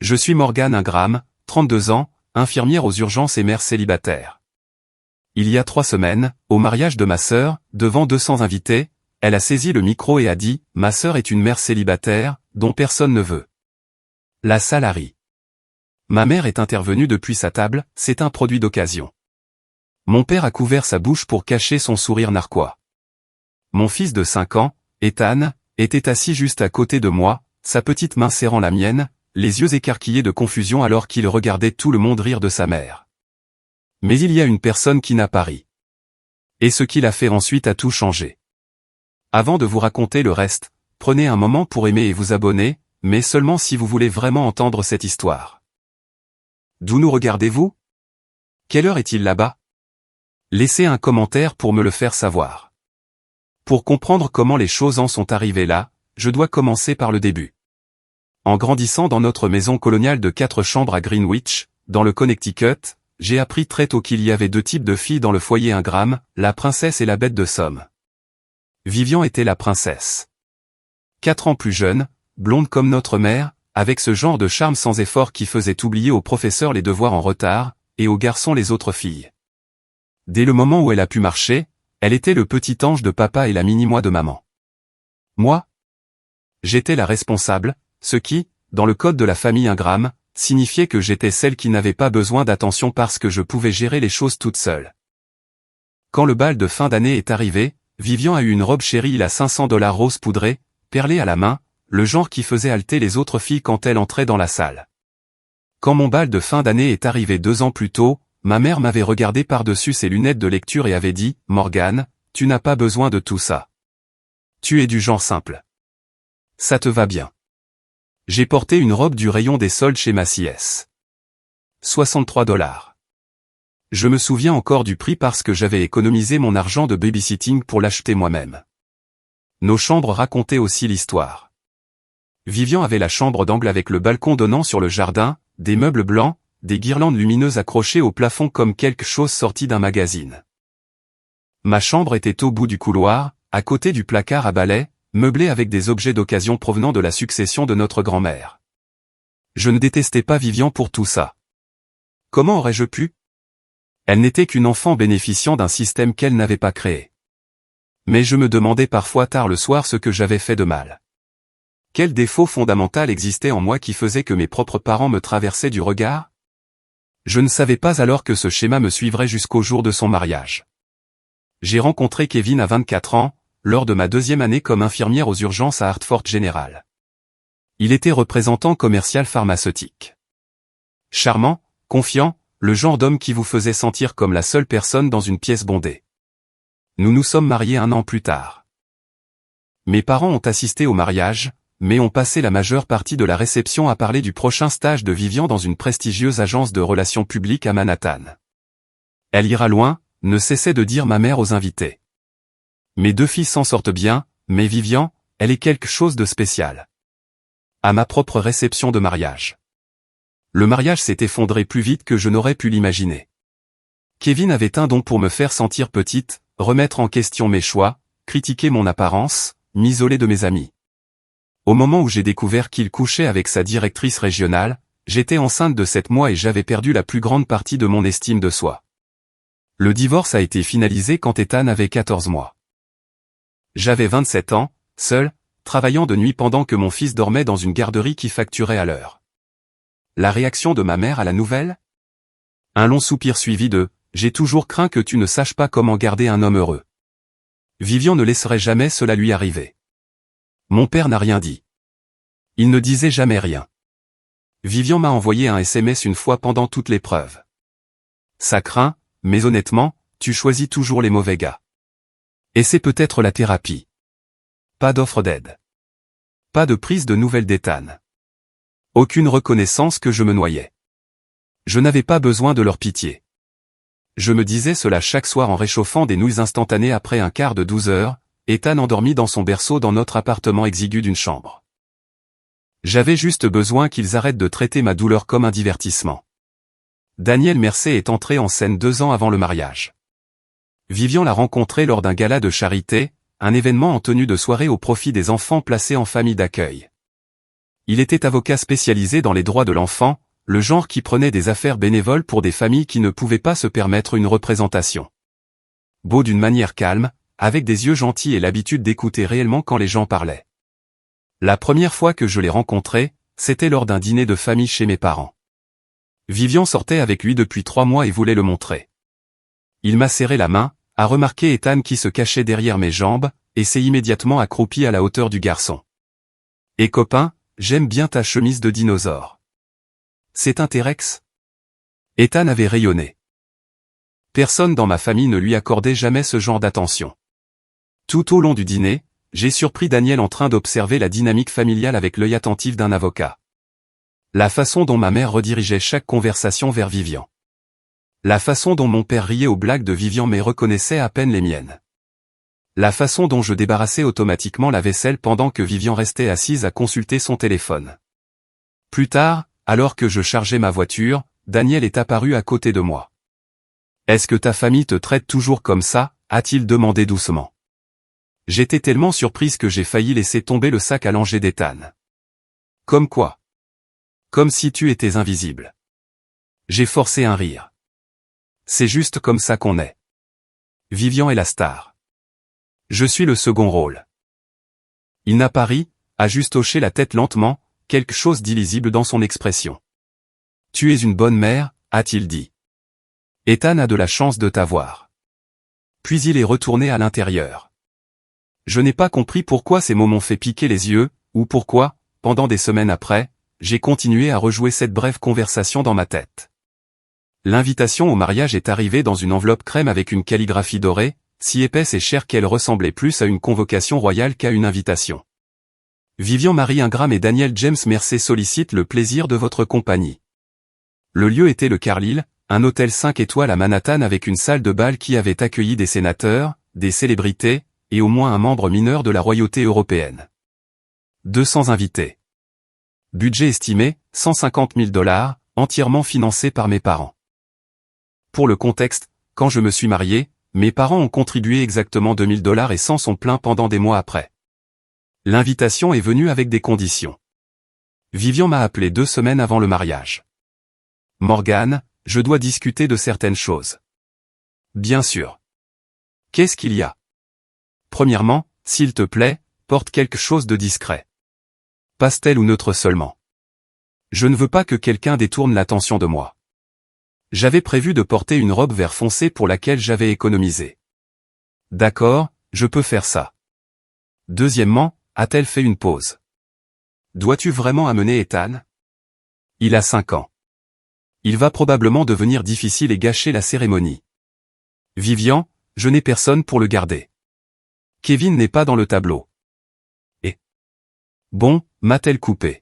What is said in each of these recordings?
Je suis Morgane Ingram, 32 ans, infirmière aux urgences et mère célibataire. Il y a 3 semaines, au mariage de ma sœur, devant 200 invités, elle a saisi le micro et a dit « Ma sœur est une mère célibataire, dont personne ne veut. » La salle a ri. Ma mère est intervenue depuis sa table, c'est un produit d'occasion. Mon père a couvert sa bouche pour cacher son sourire narquois. Mon fils de 5 ans, Ethan, était assis juste à côté de moi, sa petite main serrant la mienne, les yeux écarquillés de confusion alors qu'il regardait tout le monde rire de sa mère. Mais il y a une personne qui n'a pas ri. Et ce qu'il a fait ensuite a tout changé. Avant de vous raconter le reste, prenez un moment pour aimer et vous abonner, mais seulement si vous voulez vraiment entendre cette histoire. D'où nous regardez-vous? Quelle heure est-il là-bas? Laissez un commentaire pour me le faire savoir. Pour comprendre comment les choses en sont arrivées là, je dois commencer par le début. En grandissant dans notre maison coloniale de 4 chambres à Greenwich, dans le Connecticut, j'ai appris très tôt qu'il y avait 2 types de filles dans le foyer Ingram, la princesse et la bête de somme. Vivian était la princesse. 4 ans plus jeune, blonde comme notre mère, avec ce genre de charme sans effort qui faisait oublier aux professeurs les devoirs en retard, et aux garçons les autres filles. Dès le moment où elle a pu marcher, elle était le petit ange de papa et la mini-moi de maman. Moi? J'étais la responsable, ce qui, dans le code de la famille Ingram, signifiait que j'étais celle qui n'avait pas besoin d'attention parce que je pouvais gérer les choses toute seule. Quand le bal de fin d'année est arrivé, Vivian a eu une robe chérie à $500 rose poudrée, perlée à la main, le genre qui faisait halter les autres filles quand elle entrait dans la salle. Quand mon bal de fin d'année est arrivé 2 ans plus tôt, ma mère m'avait regardé par-dessus ses lunettes de lecture et avait dit « Morgane, tu n'as pas besoin de tout ça. Tu es du genre simple. Ça te va bien. » J'ai porté une robe du rayon des soldes chez Macy's. $63. Je me souviens encore du prix parce que j'avais économisé mon argent de babysitting pour l'acheter moi-même. Nos chambres racontaient aussi l'histoire. Vivian avait la chambre d'angle avec le balcon donnant sur le jardin, des meubles blancs, des guirlandes lumineuses accrochées au plafond comme quelque chose sorti d'un magazine. Ma chambre était au bout du couloir, à côté du placard à balai, meublé avec des objets d'occasion provenant de la succession de notre grand-mère. Je ne détestais pas Vivian pour tout ça. Comment aurais-je pu? Elle n'était qu'une enfant bénéficiant d'un système qu'elle n'avait pas créé. Mais je me demandais parfois tard le soir ce que j'avais fait de mal. Quel défaut fondamental existait en moi qui faisait que mes propres parents me traversaient du regard? Je ne savais pas alors que ce schéma me suivrait jusqu'au jour de son mariage. J'ai rencontré Kevin à 24 ans, lors de ma 2e année comme infirmière aux urgences à Hartford General. Il était représentant commercial pharmaceutique. Charmant, confiant, le genre d'homme qui vous faisait sentir comme la seule personne dans une pièce bondée. Nous nous sommes mariés 1 an plus tard. Mes parents ont assisté au mariage, mais ont passé la majeure partie de la réception à parler du prochain stage de Vivian dans une prestigieuse agence de relations publiques à Manhattan. Elle ira loin, ne cessait de dire ma mère aux invités. Mes 2 filles s'en sortent bien, mais Vivian, elle est quelque chose de spécial. À ma propre réception de mariage. Le mariage s'est effondré plus vite que je n'aurais pu l'imaginer. Kevin avait un don pour me faire sentir petite, remettre en question mes choix, critiquer mon apparence, m'isoler de mes amis. Au moment où j'ai découvert qu'il couchait avec sa directrice régionale, j'étais enceinte de 7 mois et j'avais perdu la plus grande partie de mon estime de soi. Le divorce a été finalisé quand Ethan avait 14 mois. J'avais 27 ans, seul, travaillant de nuit pendant que mon fils dormait dans une garderie qui facturait à l'heure. La réaction de ma mère à la nouvelle? Un long soupir suivi de « J'ai toujours craint que tu ne saches pas comment garder un homme heureux. » Vivian ne laisserait jamais cela lui arriver. Mon père n'a rien dit. Il ne disait jamais rien. Vivian m'a envoyé un SMS une fois pendant toute l'épreuve. Ça craint, mais honnêtement, tu choisis toujours les mauvais gars. Et c'est peut-être la thérapie. Pas d'offre d'aide. Pas de prise de nouvelles d'Ethan. Aucune reconnaissance que je me noyais. Je n'avais pas besoin de leur pitié. Je me disais cela chaque soir en réchauffant des nouilles instantanées après un quart de 12 heures, Ethan endormi dans son berceau dans notre appartement exigu d'une chambre. J'avais juste besoin qu'ils arrêtent de traiter ma douleur comme un divertissement. Daniel Mercé est entré en scène 2 ans avant le mariage. Vivian l'a rencontré lors d'un gala de charité, un événement en tenue de soirée au profit des enfants placés en famille d'accueil. Il était avocat spécialisé dans les droits de l'enfant, le genre qui prenait des affaires bénévoles pour des familles qui ne pouvaient pas se permettre une représentation. Beau d'une manière calme, avec des yeux gentils et l'habitude d'écouter réellement quand les gens parlaient. La première fois que je l'ai rencontré, c'était lors d'un dîner de famille chez mes parents. Vivian sortait avec lui depuis 3 mois et voulait le montrer. Il m'a serré la main, a remarqué Ethan qui se cachait derrière mes jambes, et s'est immédiatement accroupi à la hauteur du garçon. « Et copain, j'aime bien ta chemise de dinosaure. C'est un T-Rex ?» Ethan avait rayonné. Personne dans ma famille ne lui accordait jamais ce genre d'attention. Tout au long du dîner, j'ai surpris Daniel en train d'observer la dynamique familiale avec l'œil attentif d'un avocat. La façon dont ma mère redirigeait chaque conversation vers Vivian. La façon dont mon père riait aux blagues de Vivian mais reconnaissait à peine les miennes. La façon dont je débarrassais automatiquement la vaisselle pendant que Vivian restait assise à consulter son téléphone. Plus tard, alors que je chargeais ma voiture, Daniel est apparu à côté de moi. « Est-ce que ta famille te traite toujours comme ça ?» a-t-il demandé doucement. J'étais tellement surprise que j'ai failli laisser tomber le sac à langer d'Ethan. « Comme quoi ? » « Comme si tu étais invisible. » J'ai forcé un rire. « C'est juste comme ça qu'on est. Vivian est la star. Je suis le second rôle. » Il n'a pas ri, a juste hoché la tête lentement, quelque chose d'illisible dans son expression. « Tu es une bonne mère, » a-t-il dit. « Ethan a de la chance de t'avoir. » Puis il est retourné à l'intérieur. Je n'ai pas compris pourquoi ces mots m'ont fait piquer les yeux, ou pourquoi, pendant des semaines après, j'ai continué à rejouer cette brève conversation dans ma tête. L'invitation au mariage est arrivée dans une enveloppe crème avec une calligraphie dorée, si épaisse et chère qu'elle ressemblait plus à une convocation royale qu'à une invitation. Vivian Marie Ingram et Daniel James Mercer sollicitent le plaisir de votre compagnie. Le lieu était le Carlyle, un hôtel 5 étoiles à Manhattan avec une salle de bal qui avait accueilli des sénateurs, des célébrités, et au moins un membre mineur de la royauté européenne. 200 invités. Budget estimé, 150 000 $, entièrement financé par mes parents. Pour le contexte, quand je me suis marié, mes parents ont contribué exactement 2 000 $ et s'en sont plaints pendant des mois après. L'invitation est venue avec des conditions. Vivian m'a appelé 2 semaines avant le mariage. « Morgane, je dois discuter de certaines choses. » Bien sûr. Qu'est-ce qu'il y a ? Premièrement, s'il te plaît, porte quelque chose de discret. Pastel ou neutre seulement. Je ne veux pas que quelqu'un détourne l'attention de moi. J'avais prévu de porter une robe vert foncé pour laquelle j'avais économisé. D'accord, je peux faire ça. Deuxièmement, a-t-elle fait une pause ? Dois-tu vraiment amener Ethan ? Il a 5 ans. Il va probablement devenir difficile et gâcher la cérémonie. Vivian, je n'ai personne pour le garder. Kevin n'est pas dans le tableau. Et bon, m'a-t-elle coupé.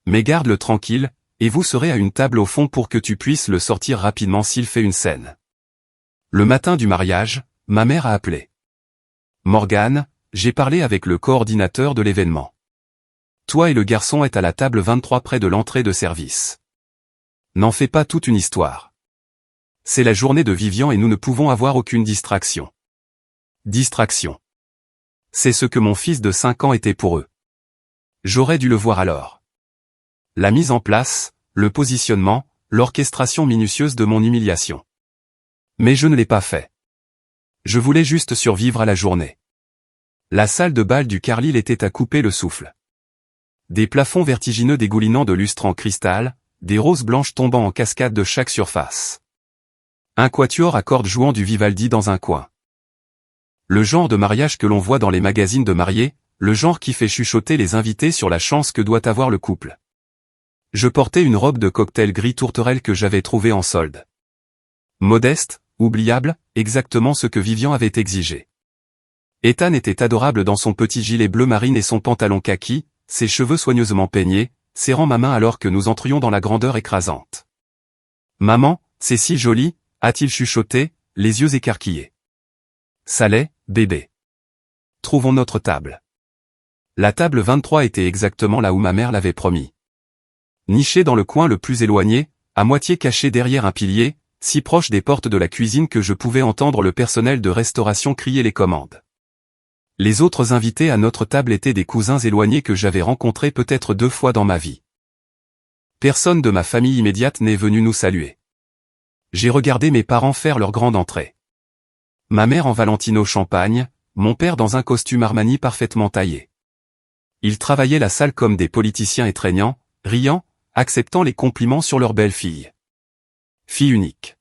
Mais garde-le tranquille, et vous serez à une table au fond pour que tu puisses le sortir rapidement s'il fait une scène. Le matin du mariage, ma mère a appelé. Morgane, j'ai parlé avec le coordinateur de l'événement. Toi et le garçon êtes à la table 23 près de l'entrée de service. N'en fais pas toute une histoire. C'est la journée de Vivian et nous ne pouvons avoir aucune distraction. Distraction. C'est ce que mon fils de 5 ans était pour eux. J'aurais dû le voir alors. La mise en place, le positionnement, l'orchestration minutieuse de mon humiliation. Mais je ne l'ai pas fait. Je voulais juste survivre à la journée. La salle de bal du Carlyle était à couper le souffle. Des plafonds vertigineux dégoulinant de lustres en cristal, des roses blanches tombant en cascade de chaque surface. Un quatuor à cordes jouant du Vivaldi dans un coin. Le genre de mariage que l'on voit dans les magazines de mariés, le genre qui fait chuchoter les invités sur la chance que doit avoir le couple. Je portais une robe de cocktail gris tourterelle que j'avais trouvée en solde. Modeste, oubliable, exactement ce que Vivian avait exigé. Ethan était adorable dans son petit gilet bleu marine et son pantalon kaki, ses cheveux soigneusement peignés, serrant ma main alors que nous entrions dans la grandeur écrasante. « Maman, c'est si joli », a-t-il chuchoté, les yeux écarquillés. « Ça l'est, bébé. Trouvons notre table. » La table 23 était exactement là où ma mère l'avait promis. Nichée dans le coin le plus éloigné, à moitié cachée derrière un pilier, si proche des portes de la cuisine que je pouvais entendre le personnel de restauration crier les commandes. Les autres invités à notre table étaient des cousins éloignés que j'avais rencontrés peut-être 2 fois dans ma vie. Personne de ma famille immédiate n'est venu nous saluer. J'ai regardé mes parents faire leur grande entrée. Ma mère en Valentino champagne, mon père dans un costume Armani parfaitement taillé. Ils travaillaient la salle comme des politiciens étreignants, riant, acceptant les compliments sur leur belle-fille. Fille unique.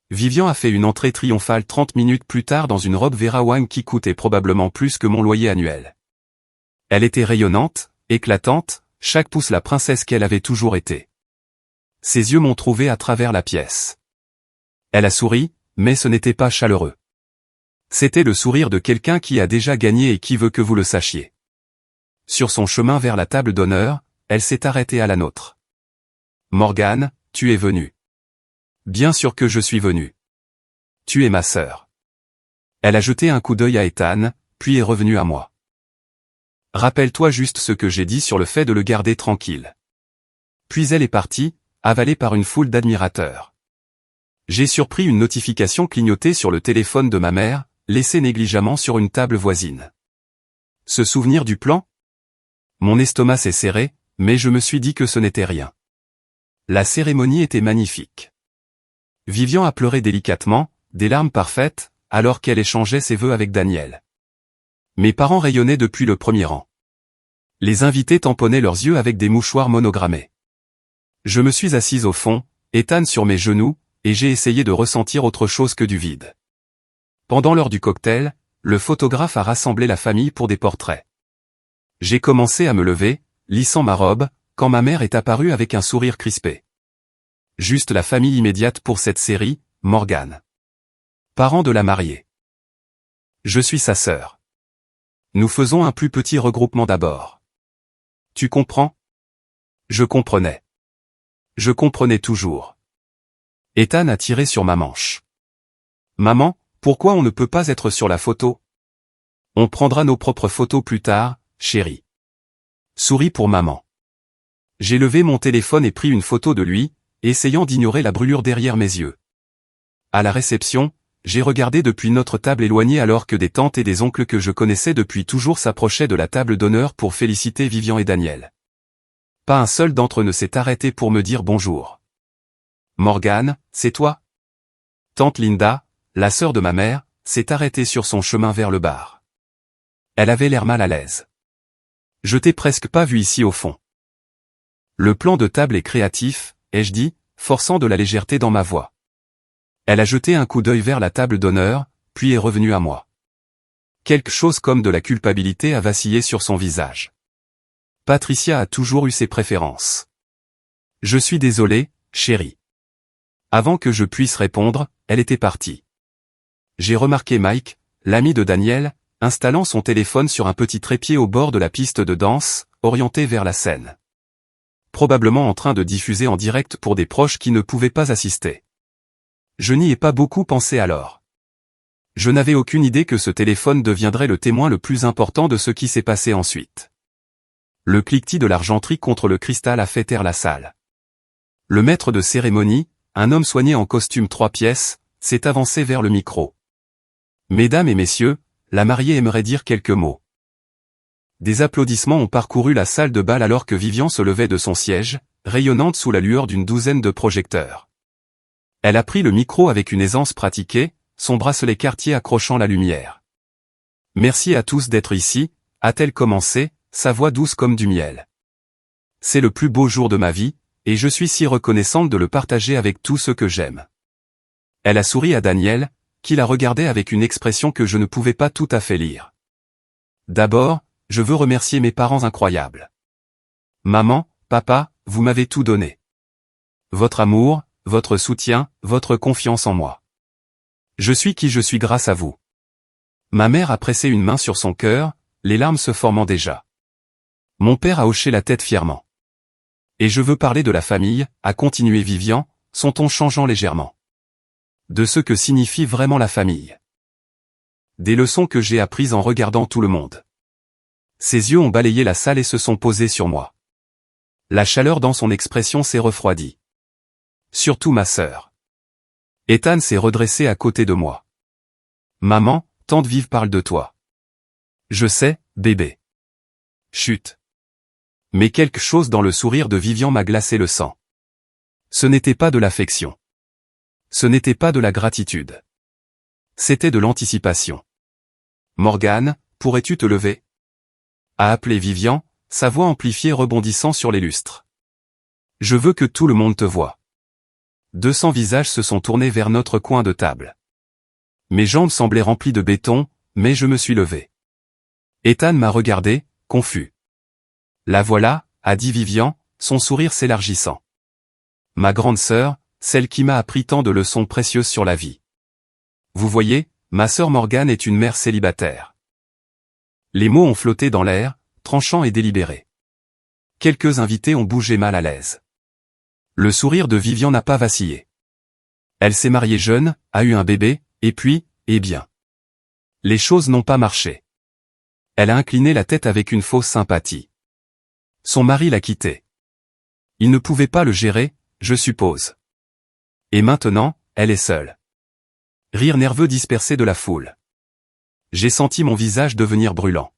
Vivian a fait une entrée triomphale 30 minutes plus tard dans une robe Vera Wang qui coûtait probablement plus que mon loyer annuel. Elle était rayonnante, éclatante, chaque pouce la princesse qu'elle avait toujours été. Ses yeux m'ont trouvé à travers la pièce. Elle a souri, mais ce n'était pas chaleureux. C'était le sourire de quelqu'un qui a déjà gagné et qui veut que vous le sachiez. Sur son chemin vers la table d'honneur, elle s'est arrêtée à la nôtre. Morgane, tu es venue. Bien sûr que je suis venu. Tu es ma sœur. Elle a jeté un coup d'œil à Ethan, puis est revenue à moi. Rappelle-toi juste ce que j'ai dit sur le fait de le garder tranquille. Puis elle est partie, avalée par une foule d'admirateurs. J'ai surpris une notification clignoter sur le téléphone de ma mère, laissée négligemment sur une table voisine. Se souvenir du plan? Mon estomac s'est serré, mais je me suis dit que ce n'était rien. La cérémonie était magnifique. Vivian a pleuré délicatement, des larmes parfaites, alors qu'elle échangeait ses vœux avec Daniel. Mes parents rayonnaient depuis le premier rang. Les invités tamponnaient leurs yeux avec des mouchoirs monogrammés. Je me suis assise au fond, Ethan sur mes genoux, et j'ai essayé de ressentir autre chose que du vide. Pendant l'heure du cocktail, le photographe a rassemblé la famille pour des portraits. J'ai commencé à me lever, lissant ma robe, quand ma mère est apparue avec un sourire crispé. Juste la famille immédiate pour cette série, Morgane. Parent de la mariée. Je suis sa sœur. Nous faisons un plus petit regroupement d'abord. Tu comprends? Je comprenais. Je comprenais toujours. Ethan a tiré sur ma manche. Maman, pourquoi on ne peut pas être sur la photo? On prendra nos propres photos plus tard, chérie. Souris pour maman. J'ai levé mon téléphone et pris une photo de lui, essayant d'ignorer la brûlure derrière mes yeux. À la réception, j'ai regardé depuis notre table éloignée alors que des tantes et des oncles que je connaissais depuis toujours s'approchaient de la table d'honneur pour féliciter Vivian et Daniel. Pas un seul d'entre eux ne s'est arrêté pour me dire bonjour. Morgane, c'est toi? Tante Linda, la sœur de ma mère, s'est arrêtée sur son chemin vers le bar. Elle avait l'air mal à l'aise. Je t'ai presque pas vu ici au fond. Le plan de table est créatif, ai-je dit, forçant de la légèreté dans ma voix. Elle a jeté un coup d'œil vers la table d'honneur, puis est revenue à moi. Quelque chose comme de la culpabilité a vacillé sur son visage. Patricia a toujours eu ses préférences. Je suis désolé, chérie. Avant que je puisse répondre, elle était partie. J'ai remarqué Mike, l'ami de Daniel, installant son téléphone sur un petit trépied au bord de la piste de danse, orienté vers la scène. Probablement en train de diffuser en direct pour des proches qui ne pouvaient pas assister. Je n'y ai pas beaucoup pensé alors. Je n'avais aucune idée que ce téléphone deviendrait le témoin le plus important de ce qui s'est passé ensuite. Le cliquetis de l'argenterie contre le cristal a fait taire la salle. Le maître de cérémonie, un homme soigné en costume 3 pièces, s'est avancé vers le micro. Mesdames et messieurs, la mariée aimerait dire quelques mots. Des applaudissements ont parcouru la salle de bal alors que Vivian se levait de son siège, rayonnante sous la lueur d'une douzaine de projecteurs. Elle a pris le micro avec une aisance pratiquée, son bracelet Cartier accrochant la lumière. Merci à tous d'être ici, a-t-elle commencé, sa voix douce comme du miel. C'est le plus beau jour de ma vie, et je suis si reconnaissante de le partager avec tous ceux que j'aime. Elle a souri à Daniel, qui la regardait avec une expression que je ne pouvais pas tout à fait lire. D'abord, je veux remercier mes parents incroyables. Maman, papa, vous m'avez tout donné. Votre amour, votre soutien, votre confiance en moi. Je suis qui je suis grâce à vous. Ma mère a pressé une main sur son cœur, les larmes se formant déjà. Mon père a hoché la tête fièrement. Et je veux parler de la famille, a continué Vivian, son ton changeant légèrement. De ce que signifie vraiment la famille. Des leçons que j'ai apprises en regardant tout le monde. Ses yeux ont balayé la salle et se sont posés sur moi. La chaleur dans son expression s'est refroidie. Surtout ma sœur. Ethan s'est redressé à côté de moi. Maman, tante Vive parle de toi. Je sais, bébé. Chut. Mais quelque chose dans le sourire de Vivian m'a glacé le sang. Ce n'était pas de l'affection. Ce n'était pas de la gratitude. C'était de l'anticipation. Morgane, pourrais-tu te lever? A appelé Vivian, sa voix amplifiée rebondissant sur les lustres. Je veux que tout le monde te voie. 200 visages se sont tournés vers notre coin de table. Mes jambes semblaient remplies de béton, mais je me suis levé. Ethan m'a regardé, confus. La voilà, a dit Vivian, son sourire s'élargissant. Ma grande sœur, celle qui m'a appris tant de leçons précieuses sur la vie. Vous voyez, ma sœur Morgane est une mère célibataire. Les mots ont flotté dans l'air, tranchants et délibérés. Quelques invités ont bougé mal à l'aise. Le sourire de Vivian n'a pas vacillé. Elle s'est mariée jeune, a eu un bébé, et puis, eh bien. Les choses n'ont pas marché. Elle a incliné la tête avec une fausse sympathie. Son mari l'a quittée. Il ne pouvait pas le gérer, je suppose. Et maintenant, elle est seule. Rire nerveux dispersé de la foule. J'ai senti mon visage devenir brûlant.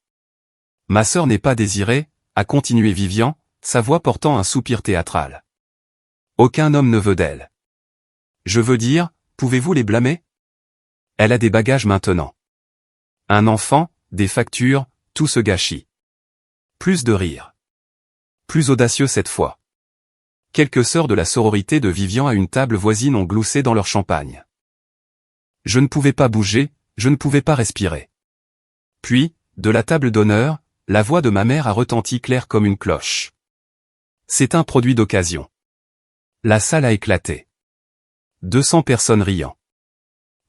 Ma sœur n'est pas désirée, a continué Vivian, sa voix portant un soupir théâtral. Aucun homme ne veut d'elle. Je veux dire, pouvez-vous les blâmer? Elle a des bagages maintenant. Un enfant, des factures, tout se gâchit. Plus de rire. Plus audacieux cette fois. Quelques sœurs de la sororité de Vivian à une table voisine ont gloussé dans leur champagne. Je ne pouvais pas bouger, je ne pouvais pas respirer. Puis, de la table d'honneur, la voix de ma mère a retenti claire comme une cloche. C'est un produit d'occasion. La salle a éclaté. 200 personnes riant.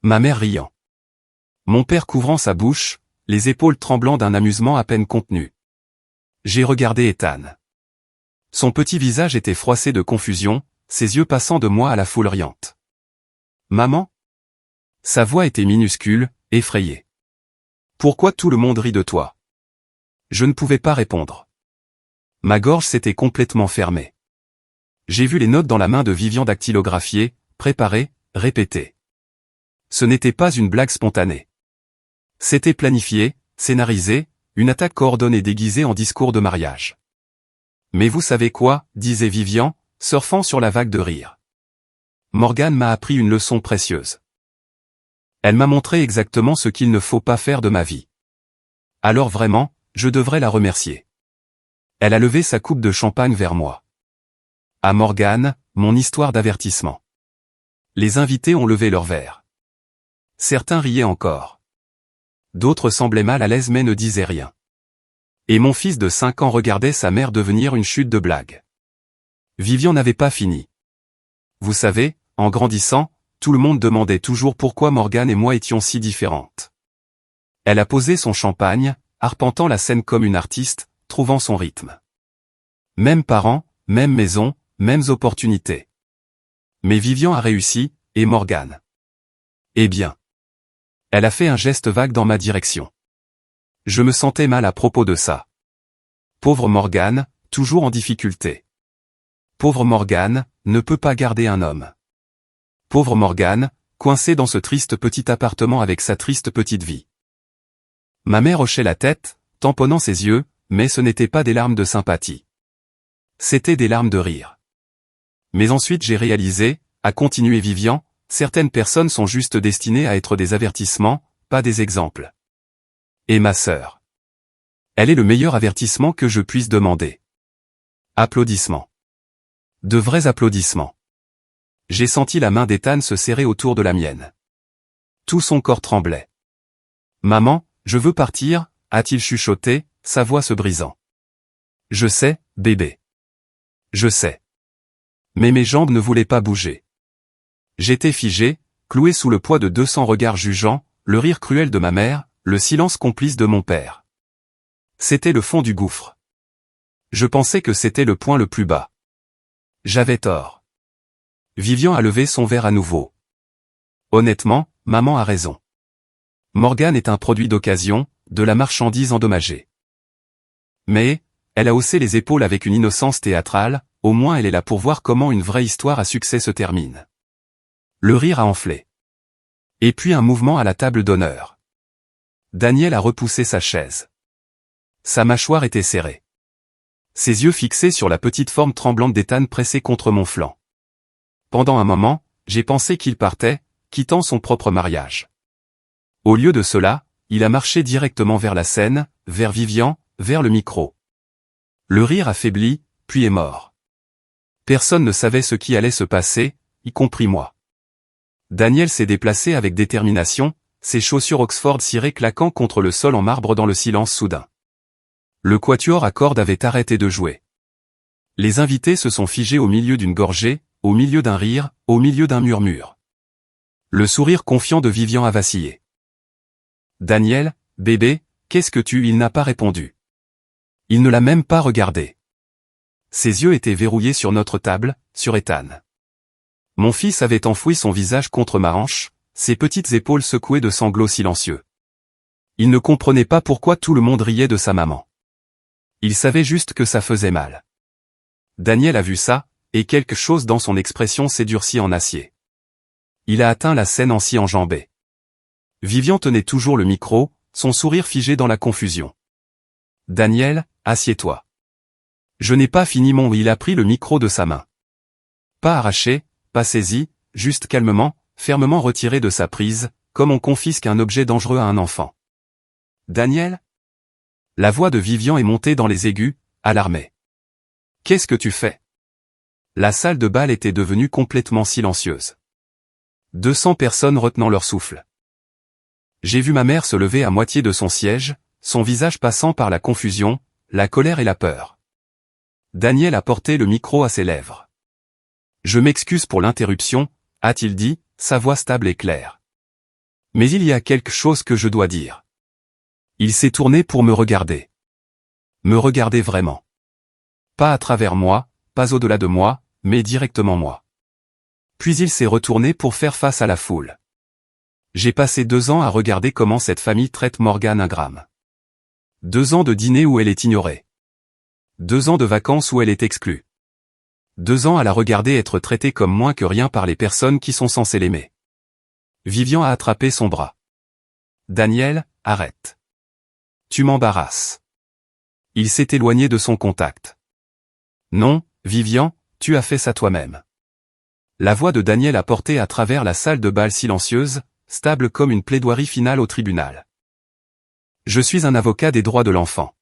Ma mère riant. Mon père couvrant sa bouche, les épaules tremblant d'un amusement à peine contenu. J'ai regardé Ethan. Son petit visage était froissé de confusion, ses yeux passant de moi à la foule riante. Maman? Sa voix était minuscule, effrayée. Pourquoi tout le monde rit de toi? Je ne pouvais pas répondre. Ma gorge s'était complètement fermée. J'ai vu les notes dans la main de Vivian dactylographiées, préparées, répétées. Ce n'était pas une blague spontanée. C'était planifié, scénarisé, une attaque coordonnée déguisée en discours de mariage. Mais vous savez quoi, disait Vivian, surfant sur la vague de rire. Morgane m'a appris une leçon précieuse. Elle m'a montré exactement ce qu'il ne faut pas faire de ma vie. Alors vraiment, je devrais la remercier. Elle a levé sa coupe de champagne vers moi. À Morgane, mon histoire d'avertissement. Les invités ont levé leurs verres. Certains riaient encore. D'autres semblaient mal à l'aise mais ne disaient rien. Et mon fils de 5 ans regardait sa mère devenir une chute de blagues. Vivian n'avait pas fini. Vous savez, en grandissant, tout le monde demandait toujours pourquoi Morgane et moi étions si différentes. Elle a posé son champagne, arpentant la scène comme une artiste, trouvant son rythme. Mêmes parents, même maison, mêmes opportunités. Mais Vivian a réussi, et Morgane. Eh bien. Elle a fait un geste vague dans ma direction. Je me sentais mal à propos de ça. Pauvre Morgane, toujours en difficulté. Pauvre Morgane, ne peut pas garder un homme. Pauvre Morgane, coincée dans ce triste petit appartement avec sa triste petite vie. Ma mère hochait la tête, tamponnant ses yeux, mais ce n'était pas des larmes de sympathie. C'était des larmes de rire. Mais ensuite j'ai réalisé, a continué Vivian, certaines personnes sont juste destinées à être des avertissements, pas des exemples. Et ma sœur. Elle est le meilleur avertissement que je puisse demander. Applaudissements. De vrais applaudissements. J'ai senti la main d'Ethan se serrer autour de la mienne. Tout son corps tremblait. Maman, je veux partir, a-t-il chuchoté, sa voix se brisant. Je sais, bébé. Je sais. Mais mes jambes ne voulaient pas bouger. J'étais figé, cloué sous le poids de 200 regards jugeants, le rire cruel de ma mère, le silence complice de mon père. C'était le fond du gouffre. Je pensais que c'était le point le plus bas. J'avais tort. Vivian a levé son verre à nouveau. Honnêtement, maman a raison. Morgane est un produit d'occasion, de la marchandise endommagée. Mais, elle a haussé les épaules avec une innocence théâtrale, au moins elle est là pour voir comment une vraie histoire à succès se termine. Le rire a enflé. Et puis un mouvement à la table d'honneur. Daniel a repoussé sa chaise. Sa mâchoire était serrée. Ses yeux fixés sur la petite forme tremblante d'Ethan pressée contre mon flanc. Pendant un moment, j'ai pensé qu'il partait, quittant son propre mariage. Au lieu de cela, il a marché directement vers la scène, vers Vivian, vers le micro. Le rire affaibli, puis est mort. Personne ne savait ce qui allait se passer, y compris moi. Daniel s'est déplacé avec détermination, ses chaussures Oxford cirées claquant contre le sol en marbre dans le silence soudain. Le quatuor à cordes avait arrêté de jouer. Les invités se sont figés au milieu d'une gorgée, au milieu d'un rire, au milieu d'un murmure. Le sourire confiant de Vivian a vacillé. « Daniel, bébé, qu'est-ce que tu » Il n'a pas répondu. Il ne l'a même pas regardé. Ses yeux étaient verrouillés sur notre table, sur Ethan. Mon fils avait enfoui son visage contre ma hanche, ses petites épaules secouées de sanglots silencieux. Il ne comprenait pas pourquoi tout le monde riait de sa maman. Il savait juste que ça faisait mal. Daniel a vu ça, et quelque chose dans son expression s'est durci en acier. Il a atteint la scène en s'y enjambait. Vivian tenait toujours le micro, son sourire figé dans la confusion. « Daniel, assieds-toi. » Je n'ai pas fini mon... Il a pris le micro de sa main. Pas arraché, pas saisi, juste calmement, fermement retiré de sa prise, comme on confisque un objet dangereux à un enfant. « Daniel ?» La voix de Vivian est montée dans les aigus, alarmée. « Qu'est-ce que tu fais ?» La salle de bal était devenue complètement silencieuse. 200 personnes retenant leur souffle. J'ai vu ma mère se lever à moitié de son siège, son visage passant par la confusion, la colère et la peur. Daniel a porté le micro à ses lèvres. « Je m'excuse pour l'interruption », a-t-il dit, sa voix stable et claire. « Mais il y a quelque chose que je dois dire. » Il s'est tourné pour me regarder. Me regarder vraiment. Pas à travers moi, pas au-delà de moi, mais directement moi. Puis il s'est retourné pour faire face à la foule. J'ai passé 2 ans à regarder comment cette famille traite Morgane Ingram. 2 ans de dîner où elle est ignorée. 2 ans de vacances où elle est exclue. 2 ans à la regarder être traitée comme moins que rien par les personnes qui sont censées l'aimer. Vivian a attrapé son bras. « Daniel, arrête. Tu m'embarrasses. » Il s'est éloigné de son contact. « Non, Vivian, tu as fait ça toi-même. » La voix de Daniel a porté à travers la salle de bal silencieuse, stable comme une plaidoirie finale au tribunal. Je suis un avocat des droits de l'enfant.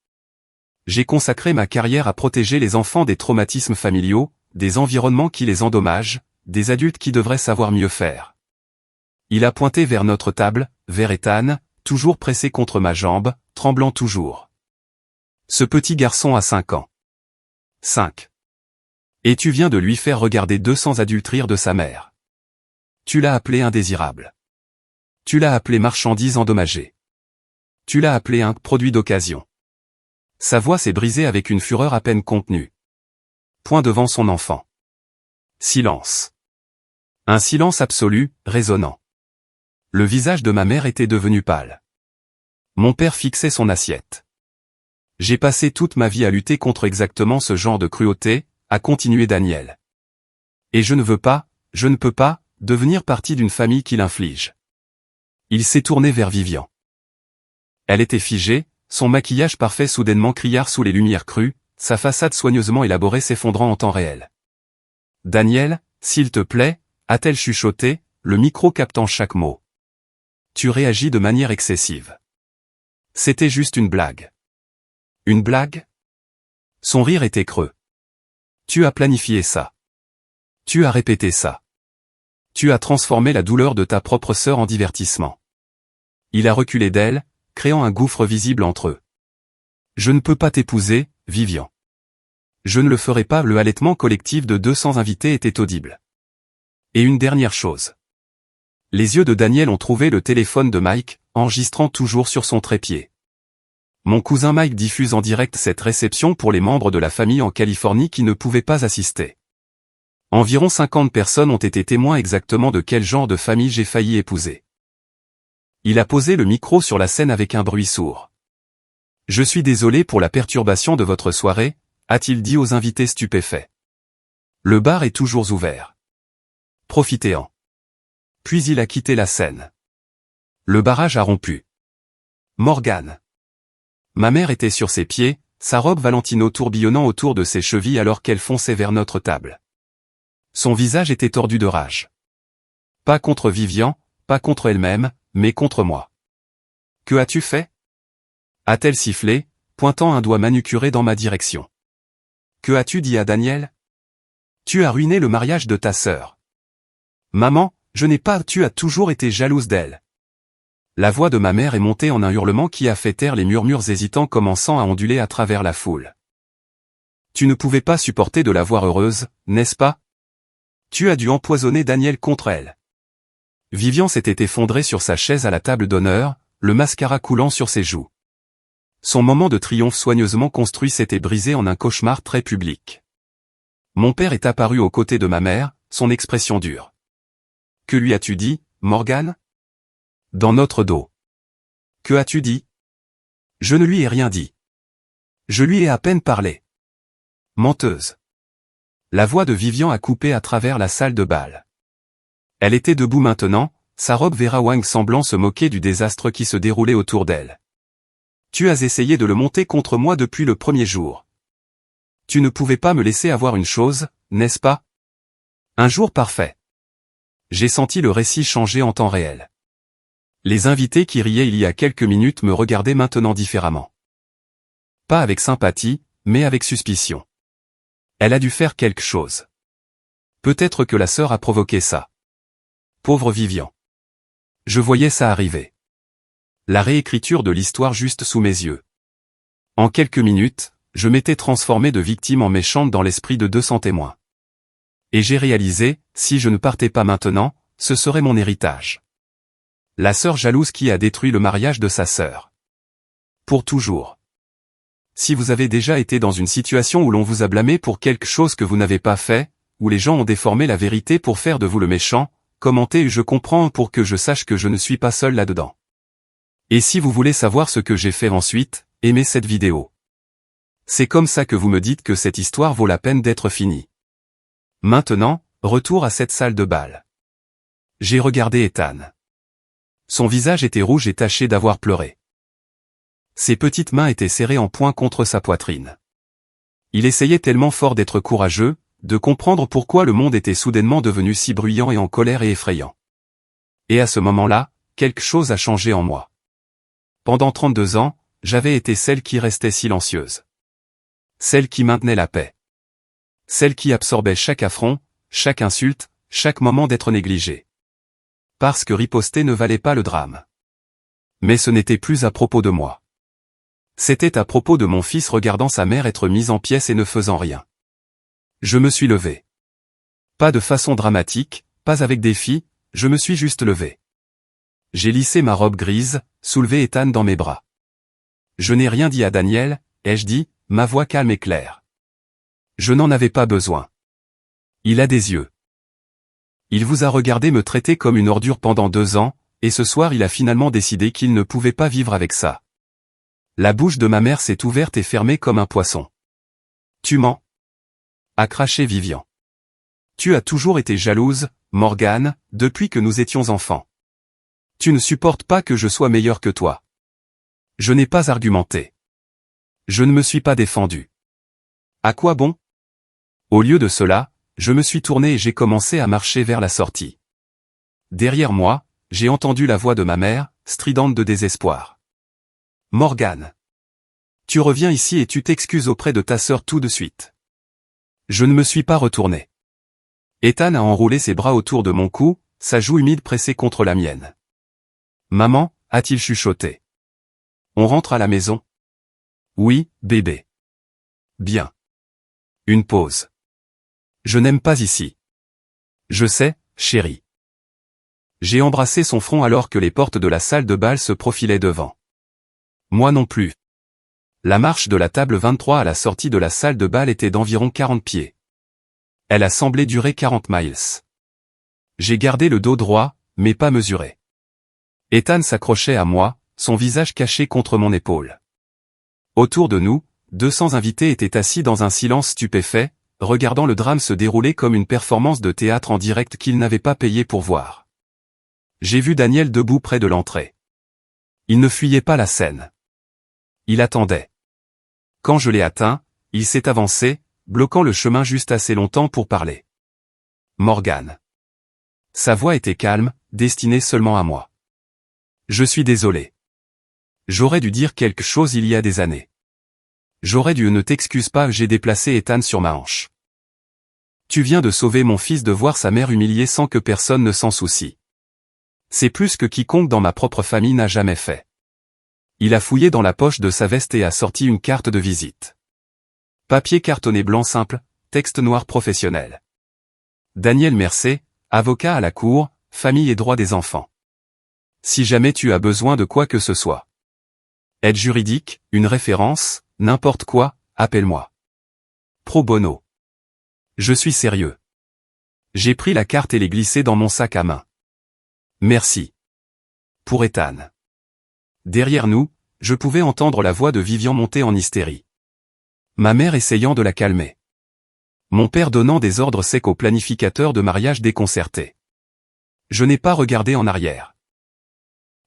J'ai consacré ma carrière à protéger les enfants des traumatismes familiaux, des environnements qui les endommagent, des adultes qui devraient savoir mieux faire. Il a pointé vers notre table, vers Ethan, toujours pressé contre ma jambe, tremblant toujours. Ce petit garçon a 5 ans. 5. Et tu viens de lui faire regarder 200 adultes rire de sa mère. Tu l'as appelé indésirable. Tu l'as appelé marchandise endommagée. Tu l'as appelé un produit d'occasion. Sa voix s'est brisée avec une fureur à peine contenue. Point devant son enfant. Silence. Un silence absolu, résonnant. Le visage de ma mère était devenu pâle. Mon père fixait son assiette. J'ai passé toute ma vie à lutter contre exactement ce genre de cruauté, a continué Daniel. Et je ne veux pas, je ne peux pas, devenir partie d'une famille qui l'inflige. Il s'est tourné vers Vivian. Elle était figée, son maquillage parfait soudainement criard sous les lumières crues, sa façade soigneusement élaborée s'effondrant en temps réel. « Daniel, s'il te plaît » a-t-elle chuchoté, le micro captant chaque mot. « Tu réagis de manière excessive. C'était juste une blague. » « Une blague ?» Son rire était creux. « Tu as planifié ça. Tu as répété ça. Tu as transformé la douleur de ta propre sœur en divertissement. » Il a reculé d'elle, créant un gouffre visible entre eux. « Je ne peux pas t'épouser, Vivian. Je ne le ferai pas. » Le halètement collectif de 200 invités était audible. Et une dernière chose. Les yeux de Daniel ont trouvé le téléphone de Mike, enregistrant toujours sur son trépied. Mon cousin Mike diffuse en direct cette réception pour les membres de la famille en Californie qui ne pouvaient pas assister. Environ 50 personnes ont été témoins exactement de quel genre de famille j'ai failli épouser. Il a posé le micro sur la scène avec un bruit sourd. « Je suis désolé pour la perturbation de votre soirée », a-t-il dit aux invités stupéfaits. Le bar est toujours ouvert. Profitez-en. Puis il a quitté la scène. Le barrage a rompu. Morgane. Ma mère était sur ses pieds, sa robe Valentino tourbillonnant autour de ses chevilles alors qu'elle fonçait vers notre table. Son visage était tordu de rage. Pas contre Vivian, pas contre elle-même, mais contre moi. « Que as-tu fait » a-t-elle sifflé, pointant un doigt manucuré dans ma direction. « Que as-tu dit à Daniel ? Tu as ruiné le mariage de ta sœur. » « Maman, je n'ai pas, tu as toujours été jalouse d'elle. » La voix de ma mère est montée en un hurlement qui a fait taire les murmures hésitants commençant à onduler à travers la foule. « Tu ne pouvais pas supporter de la voir heureuse, n'est-ce pas ? Tu as dû empoisonner Daniel contre elle. » Vivian s'était effondrée sur sa chaise à la table d'honneur, le mascara coulant sur ses joues. Son moment de triomphe soigneusement construit s'était brisé en un cauchemar très public. Mon père est apparu aux côtés de ma mère, son expression dure. « Que lui as-tu dit, Morgane ?» Dans notre dos. « Que as-tu dit ?» Je ne lui ai rien dit. Je lui ai à peine parlé. Menteuse. La voix de Vivian a coupé à travers la salle de bal. Elle était debout maintenant, sa robe Vera Wang semblant se moquer du désastre qui se déroulait autour d'elle. Tu as essayé de le monter contre moi depuis le premier jour. Tu ne pouvais pas me laisser avoir une chose, n'est-ce pas? Un jour parfait. J'ai senti le récit changer en temps réel. Les invités qui riaient il y a quelques minutes me regardaient maintenant différemment. Pas avec sympathie, mais avec suspicion. Elle a dû faire quelque chose. Peut-être que la sœur a provoqué ça. Pauvre Vivian. Je voyais ça arriver. La réécriture de l'histoire juste sous mes yeux. En quelques minutes, je m'étais transformé de victime en méchante dans l'esprit de 200 témoins. Et j'ai réalisé, si je ne partais pas maintenant, ce serait mon héritage. La sœur jalouse qui a détruit le mariage de sa sœur. Pour toujours. Si vous avez déjà été dans une situation où l'on vous a blâmé pour quelque chose que vous n'avez pas fait, où les gens ont déformé la vérité pour faire de vous le méchant, commentez « Je comprends » pour que je sache que je ne suis pas seul là-dedans. Et si vous voulez savoir ce que j'ai fait ensuite, aimez cette vidéo. C'est comme ça que vous me dites que cette histoire vaut la peine d'être finie. Maintenant, retour à cette salle de bal. J'ai regardé Ethan. Son visage était rouge et taché d'avoir pleuré. Ses petites mains étaient serrées en poing contre sa poitrine. Il essayait tellement fort d'être courageux, de comprendre pourquoi le monde était soudainement devenu si bruyant et en colère et effrayant. Et à ce moment-là, quelque chose a changé en moi. Pendant 32 ans, j'avais été celle qui restait silencieuse. Celle qui maintenait la paix. Celle qui absorbait chaque affront, chaque insulte, chaque moment d'être négligée. Parce que riposter ne valait pas le drame. Mais ce n'était plus à propos de moi. C'était à propos de mon fils regardant sa mère être mise en pièces et ne faisant rien. Je me suis levé. Pas de façon dramatique, pas avec défi, je me suis juste levé. J'ai lissé ma robe grise, soulevé Ethan dans mes bras. Je n'ai rien dit à Daniel, ai-je dit, ma voix calme et claire. Je n'en avais pas besoin. Il a des yeux. Il vous a regardé me traiter comme une ordure pendant 2 ans, et ce soir il a finalement décidé qu'il ne pouvait pas vivre avec ça. La bouche de ma mère s'est ouverte et fermée comme un poisson. Tu mens, a craché Vivian. Tu as toujours été jalouse, Morgane, depuis que nous étions enfants. Tu ne supportes pas que je sois meilleur que toi. Je n'ai pas argumenté. Je ne me suis pas défendu. À quoi bon? Au lieu de cela, je me suis tourné et j'ai commencé à marcher vers la sortie. Derrière moi, j'ai entendu la voix de ma mère, stridente de désespoir. Morgane. Tu reviens ici et tu t'excuses auprès de ta sœur tout de suite. Je ne me suis pas retourné. Ethan a enroulé ses bras autour de mon cou, sa joue humide pressée contre la mienne. Maman, a-t-il chuchoté. On rentre à la maison? Oui, bébé. Bien. Une pause. Je n'aime pas ici. Je sais, chérie. J'ai embrassé son front alors que les portes de la salle de bal se profilaient devant. Moi non plus. La marche de la table 23 à la sortie de la salle de bal était d'environ 40 pieds. Elle a semblé durer 40 miles. J'ai gardé le dos droit, mais pas mesuré. Ethan s'accrochait à moi, son visage caché contre mon épaule. Autour de nous, 200 invités étaient assis dans un silence stupéfait, regardant le drame se dérouler comme une performance de théâtre en direct qu'ils n'avaient pas payé pour voir. J'ai vu Daniel debout près de l'entrée. Il ne fuyait pas la scène. Il attendait. Quand je l'ai atteint, il s'est avancé, bloquant le chemin juste assez longtemps pour parler. Morgane. Sa voix était calme, destinée seulement à moi. Je suis désolé. J'aurais dû dire quelque chose il y a des années. J'aurais dû ne t'excuse pas, j'ai déplacé Ethan sur ma hanche. Tu viens de sauver mon fils de voir sa mère humiliée sans que personne ne s'en soucie. C'est plus que quiconque dans ma propre famille n'a jamais fait. Il a fouillé dans la poche de sa veste et a sorti une carte de visite. Papier cartonné blanc simple, texte noir professionnel. Daniel Mercé, avocat à la cour, famille et droit des enfants. Si jamais tu as besoin de quoi que ce soit. Aide juridique, une référence, n'importe quoi, appelle-moi. Pro bono. Je suis sérieux. J'ai pris la carte et l'ai glissée dans mon sac à main. Merci. Pour Ethan. Derrière nous, je pouvais entendre la voix de Vivian monter en hystérie. Ma mère essayant de la calmer. Mon père donnant des ordres secs au planificateur de mariage déconcerté. Je n'ai pas regardé en arrière.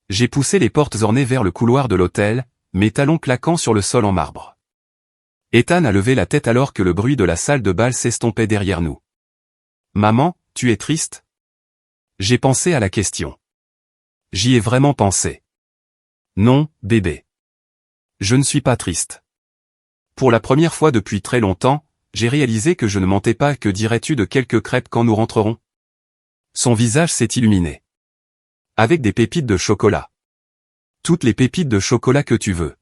J'ai poussé les portes ornées vers le couloir de l'hôtel, mes talons claquant sur le sol en marbre. Ethan a levé la tête alors que le bruit de la salle de bal s'estompait derrière nous. Maman, tu es triste? J'ai pensé à la question. J'y ai vraiment pensé. Non, bébé. Je ne suis pas triste. Pour la première fois depuis très longtemps, j'ai réalisé que je ne mentais pas. Que dirais-tu de quelques crêpes quand nous rentrerons? Son visage s'est illuminé. Avec des pépites de chocolat. Toutes les pépites de chocolat que tu veux.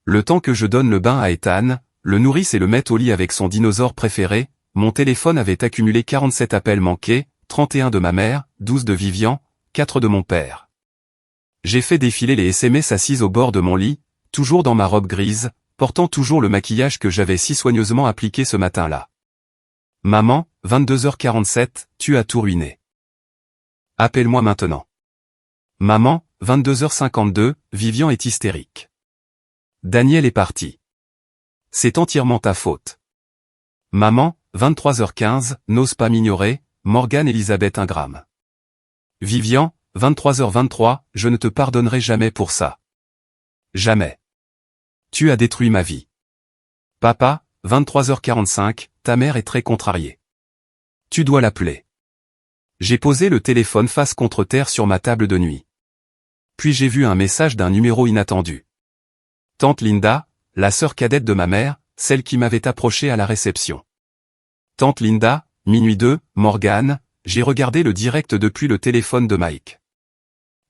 Le temps que je donne le bain à Ethan, le nourrisse et le mette au lit avec son dinosaure préféré, mon téléphone avait accumulé 47 appels manqués, 31 de ma mère, 12 de Vivian, 4 de mon père. J'ai fait défiler les SMS assise au bord de mon lit, toujours dans ma robe grise, portant toujours le maquillage que j'avais si soigneusement appliqué ce matin-là. Maman, 22h47, tu as tout ruiné. Appelle-moi maintenant. Maman, 22h52, Vivian est hystérique. Daniel est parti. C'est entièrement ta faute. Maman, 23h15, n'ose pas m'ignorer, Morgane Elisabeth Ingram. Vivian, 23h23, je ne te pardonnerai jamais pour ça. Jamais. Tu as détruit ma vie. Papa, 23h45, ta mère est très contrariée. Tu dois l'appeler. J'ai posé le téléphone face contre terre sur ma table de nuit. Puis j'ai vu un message d'un numéro inattendu. Tante Linda, la sœur cadette de ma mère, celle qui m'avait approché à la réception. Tante Linda, minuit 2, Morgane, j'ai regardé le direct depuis le téléphone de Mike.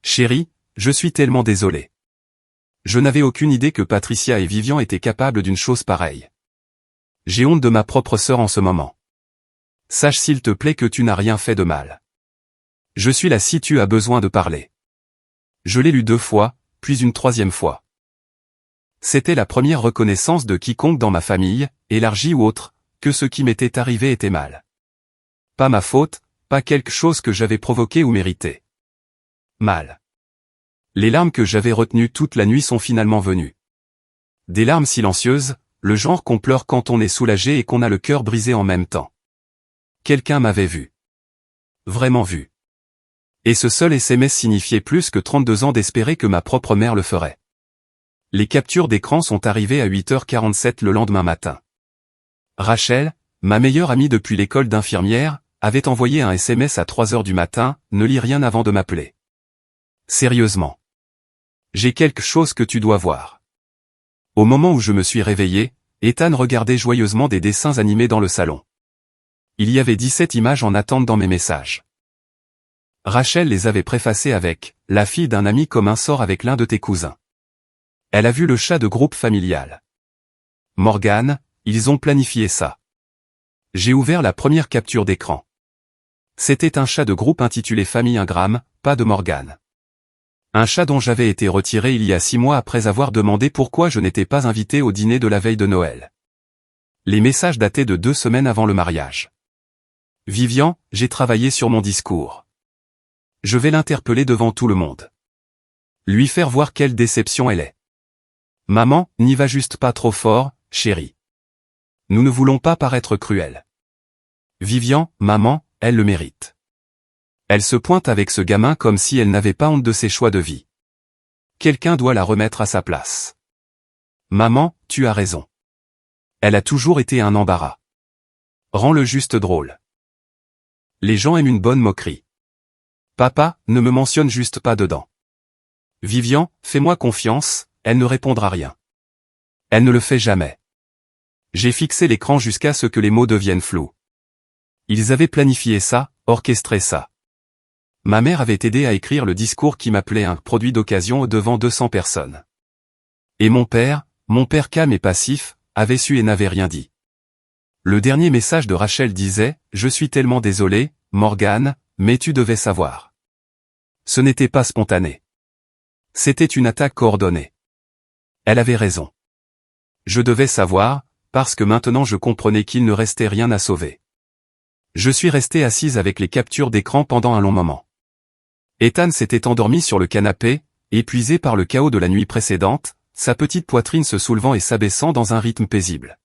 Chérie, je suis tellement désolé. Je n'avais aucune idée que Patricia et Vivian étaient capables d'une chose pareille. J'ai honte de ma propre sœur en ce moment. Sache s'il te plaît que tu n'as rien fait de mal. Je suis là si tu as besoin de parler. Je l'ai lu 2 fois, puis une 3e fois. C'était la première reconnaissance de quiconque dans ma famille, élargie ou autre, que ce qui m'était arrivé était mal. Pas ma faute, pas quelque chose que j'avais provoqué ou mérité. Mal. Les larmes que j'avais retenues toute la nuit sont finalement venues. Des larmes silencieuses, le genre qu'on pleure quand on est soulagé et qu'on a le cœur brisé en même temps. Quelqu'un m'avait vu. Vraiment vu. Et ce seul SMS signifiait plus que 32 ans d'espérer que ma propre mère le ferait. Les captures d'écran sont arrivées à 8h47 le lendemain matin. Rachel, ma meilleure amie depuis l'école d'infirmière, avait envoyé un SMS à 3h du matin, ne lis rien avant de m'appeler. Sérieusement. J'ai quelque chose que tu dois voir. Au moment où je me suis réveillé, Ethan regardait joyeusement des dessins animés dans le salon. Il y avait 17 images en attente dans mes messages. Rachel les avait préfacées avec « La fille d'un ami commun sort avec l'un de tes cousins ». Elle a vu le chat de groupe familial. Morgane, ils ont planifié ça. J'ai ouvert la première capture d'écran. C'était un chat de groupe intitulé Famille Ingram, pas de Morgane. Un chat dont j'avais été retiré il y a 6 mois après avoir demandé pourquoi je n'étais pas invité au dîner de la veille de Noël. Les messages dataient de 2 semaines avant le mariage. Vivian, j'ai travaillé sur mon discours. Je vais l'interpeller devant tout le monde. Lui faire voir quelle déception elle est. Maman, n'y va juste pas trop fort, chérie. Nous ne voulons pas paraître cruels. Vivian, maman, elle le mérite. Elle se pointe avec ce gamin comme si elle n'avait pas honte de ses choix de vie. Quelqu'un doit la remettre à sa place. Maman, tu as raison. Elle a toujours été un embarras. Rends-le juste drôle. Les gens aiment une bonne moquerie. Papa, ne me mentionne juste pas dedans. Vivian, fais-moi confiance, elle ne répondra rien. Elle ne le fait jamais. J'ai fixé l'écran jusqu'à ce que les mots deviennent flous. Ils avaient planifié ça, orchestré ça. Ma mère avait aidé à écrire le discours qui m'appelait un produit d'occasion devant 200 personnes. Et mon père calme et passif, avait su et n'avait rien dit. Le dernier message de Rachel disait « Je suis tellement désolé, Morgane, mais tu devais savoir. » Ce n'était pas spontané. C'était une attaque coordonnée. Elle avait raison. Je devais savoir, parce que maintenant je comprenais qu'il ne restait rien à sauver. Je suis resté assise avec les captures d'écran pendant un long moment. Ethan s'était endormi sur le canapé, épuisé par le chaos de la nuit précédente, sa petite poitrine se soulevant et s'abaissant dans un rythme paisible.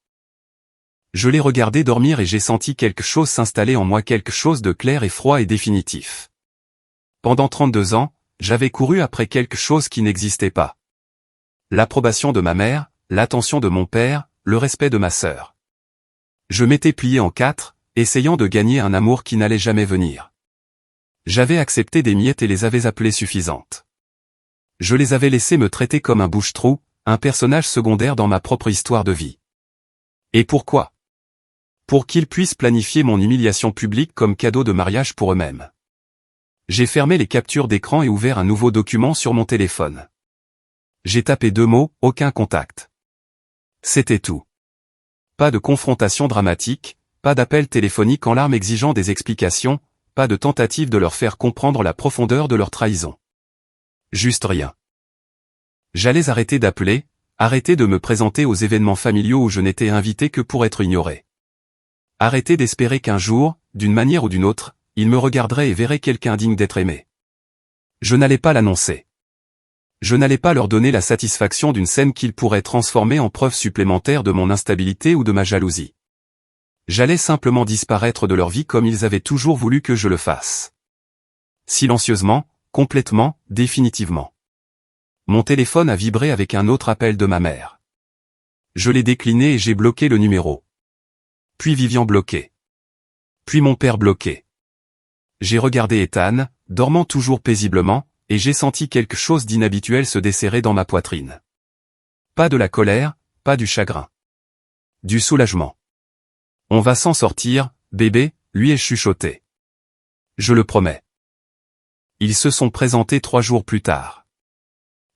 Je l'ai regardé dormir et j'ai senti quelque chose s'installer en moi, quelque chose de clair et froid et définitif. Pendant 32 ans, j'avais couru après quelque chose qui n'existait pas. L'approbation de ma mère, l'attention de mon père, le respect de ma sœur. Je m'étais plié en 4, essayant de gagner un amour qui n'allait jamais venir. J'avais accepté des miettes et les avais appelées suffisantes. Je les avais laissées me traiter comme un bouche-trou, un personnage secondaire dans ma propre histoire de vie. Et pourquoi ? Pour qu'ils puissent planifier mon humiliation publique comme cadeau de mariage pour eux-mêmes. J'ai fermé les captures d'écran et ouvert un nouveau document sur mon téléphone. J'ai tapé 2 mots, aucun contact. C'était tout. Pas de confrontation dramatique, pas d'appel téléphonique en larmes exigeant des explications, pas de tentative de leur faire comprendre la profondeur de leur trahison. Juste rien. J'allais arrêter d'appeler, arrêter de me présenter aux événements familiaux où je n'étais invité que pour être ignoré. Arrêter d'espérer qu'un jour, d'une manière ou d'une autre, ils me regarderaient et verraient quelqu'un digne d'être aimé. Je n'allais pas l'annoncer. Je n'allais pas leur donner la satisfaction d'une scène qu'ils pourraient transformer en preuve supplémentaire de mon instabilité ou de ma jalousie. J'allais simplement disparaître de leur vie comme ils avaient toujours voulu que je le fasse. Silencieusement, complètement, définitivement. Mon téléphone a vibré avec un autre appel de ma mère. Je l'ai décliné et j'ai bloqué le numéro. Puis Vivian bloqué. Puis mon père bloqué. J'ai regardé Ethan, dormant toujours paisiblement, et j'ai senti quelque chose d'inhabituel se desserrer dans ma poitrine. Pas de la colère, pas du chagrin. Du soulagement. On va s'en sortir, bébé, lui ai-je chuchoté. Je le promets. Ils se sont présentés 3 jours plus tard.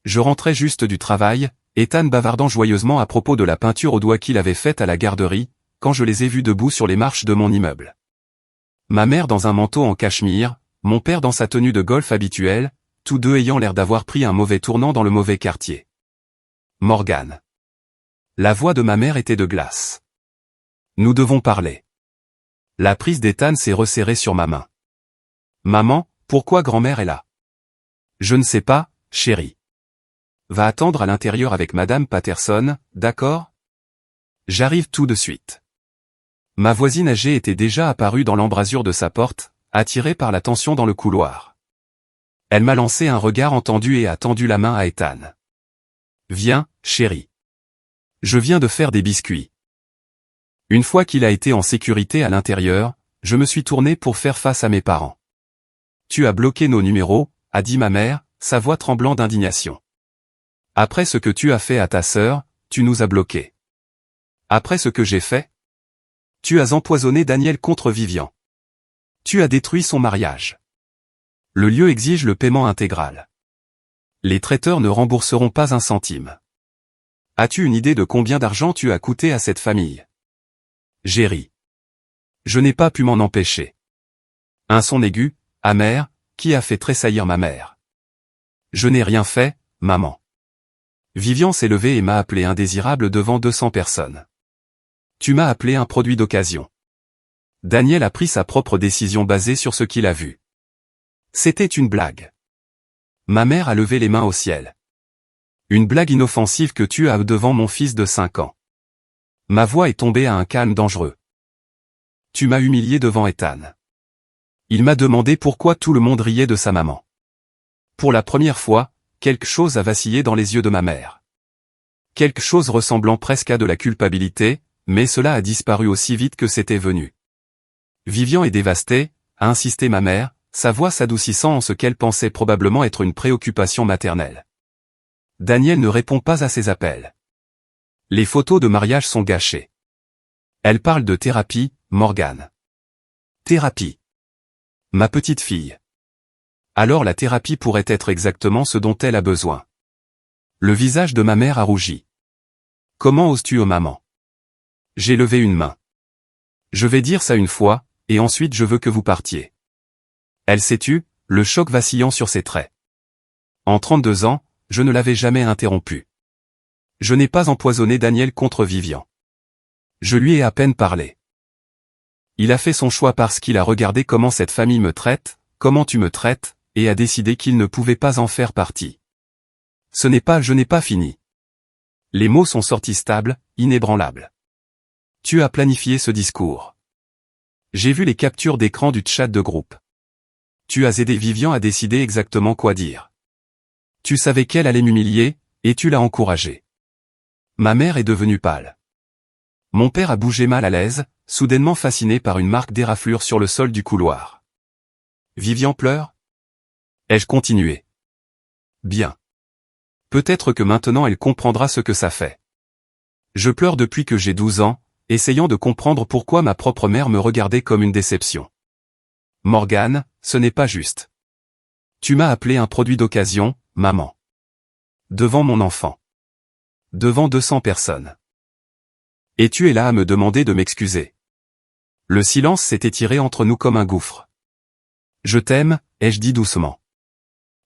Je rentrais juste du travail, Ethan bavardant joyeusement à propos de la peinture au doigt qu'il avait faite à la garderie, quand je les ai vus debout sur les marches de mon immeuble. Ma mère dans un manteau en cachemire, mon père dans sa tenue de golf habituelle, tous deux ayant l'air d'avoir pris un mauvais tournant dans le mauvais quartier. Morgane. La voix de ma mère était de glace. Nous devons parler. La prise d'Ethan s'est resserrée sur ma main. Maman, pourquoi grand-mère est là? Je ne sais pas, chérie. Va attendre à l'intérieur avec Madame Patterson, d'accord? J'arrive tout de suite. Ma voisine âgée était déjà apparue dans l'embrasure de sa porte, attirée par la tension dans le couloir. Elle m'a lancé un regard entendu et a tendu la main à Ethan. Viens, chérie. Je viens de faire des biscuits. Une fois qu'il a été en sécurité à l'intérieur, je me suis tourné pour faire face à mes parents. Tu as bloqué nos numéros, a dit ma mère, sa voix tremblant d'indignation. Après ce que tu as fait à ta sœur, tu nous as bloqués. Après ce que j'ai fait? Tu as empoisonné Daniel contre Vivian. Tu as détruit son mariage. Le lieu exige le paiement intégral. Les traiteurs ne rembourseront pas un centime. As-tu une idée de combien d'argent tu as coûté à cette famille? J'ai ri. Je n'ai pas pu m'en empêcher. Un son aigu, amer, qui a fait tressaillir ma mère. Je n'ai rien fait, maman. Vivian s'est levée et m'a appelé indésirable devant 200 personnes. Tu m'as appelé un produit d'occasion. Daniel a pris sa propre décision basée sur ce qu'il a vu. C'était une blague. Ma mère a levé les mains au ciel. Une blague inoffensive que tu as devant mon fils de 5 ans. Ma voix est tombée à un calme dangereux. Tu m'as humilié devant Ethan. Il m'a demandé pourquoi tout le monde riait de sa maman. Pour la première fois, quelque chose a vacillé dans les yeux de ma mère. quelque chose ressemblant presque à de la culpabilité, mais cela a disparu aussi vite que c'était venu. Vivian est dévastée, a insisté ma mère, sa voix s'adoucissant en ce qu'elle pensait probablement être une préoccupation maternelle. Daniel ne répond pas à ses appels. Les photos de mariage sont gâchées. Elle parle de thérapie, Morgane. Thérapie. Ma petite fille. Alors la thérapie pourrait être exactement ce dont elle a besoin. Le visage de ma mère a rougi. Comment oses-tu, oh maman? J'ai levé une main. Je vais dire ça une fois, et ensuite je veux que vous partiez. Elle s'est tue, le choc vacillant sur ses traits. En 32 ans, je ne l'avais jamais interrompu. Je n'ai pas empoisonné Daniel contre Vivian. Je lui ai à peine parlé. Il a fait son choix parce qu'il a regardé comment cette famille me traite, comment tu me traites, et a décidé qu'il ne pouvait pas en faire partie. Je n'ai pas fini. Les mots sont sortis stables, inébranlables. Tu as planifié ce discours. J'ai vu les captures d'écran du chat de groupe. Tu as aidé Vivian à décider exactement quoi dire. Tu savais qu'elle allait m'humilier, et tu l'as encouragée. Ma mère est devenue pâle. Mon père a bougé mal à l'aise, soudainement fasciné par une marque d'éraflure sur le sol du couloir. Vivian pleure? Ai-je continué? Bien. Peut-être que maintenant elle comprendra ce que ça fait. Je pleure depuis que j'ai 12 ans, essayant de comprendre pourquoi ma propre mère me regardait comme une déception. Morgane, ce n'est pas juste. Tu m'as appelé un produit d'occasion, maman. Devant mon enfant. Devant 200 personnes. Et tu es là à me demander de m'excuser. Le silence s'est étiré entre nous comme un gouffre. Je t'aime, ai-je dit doucement.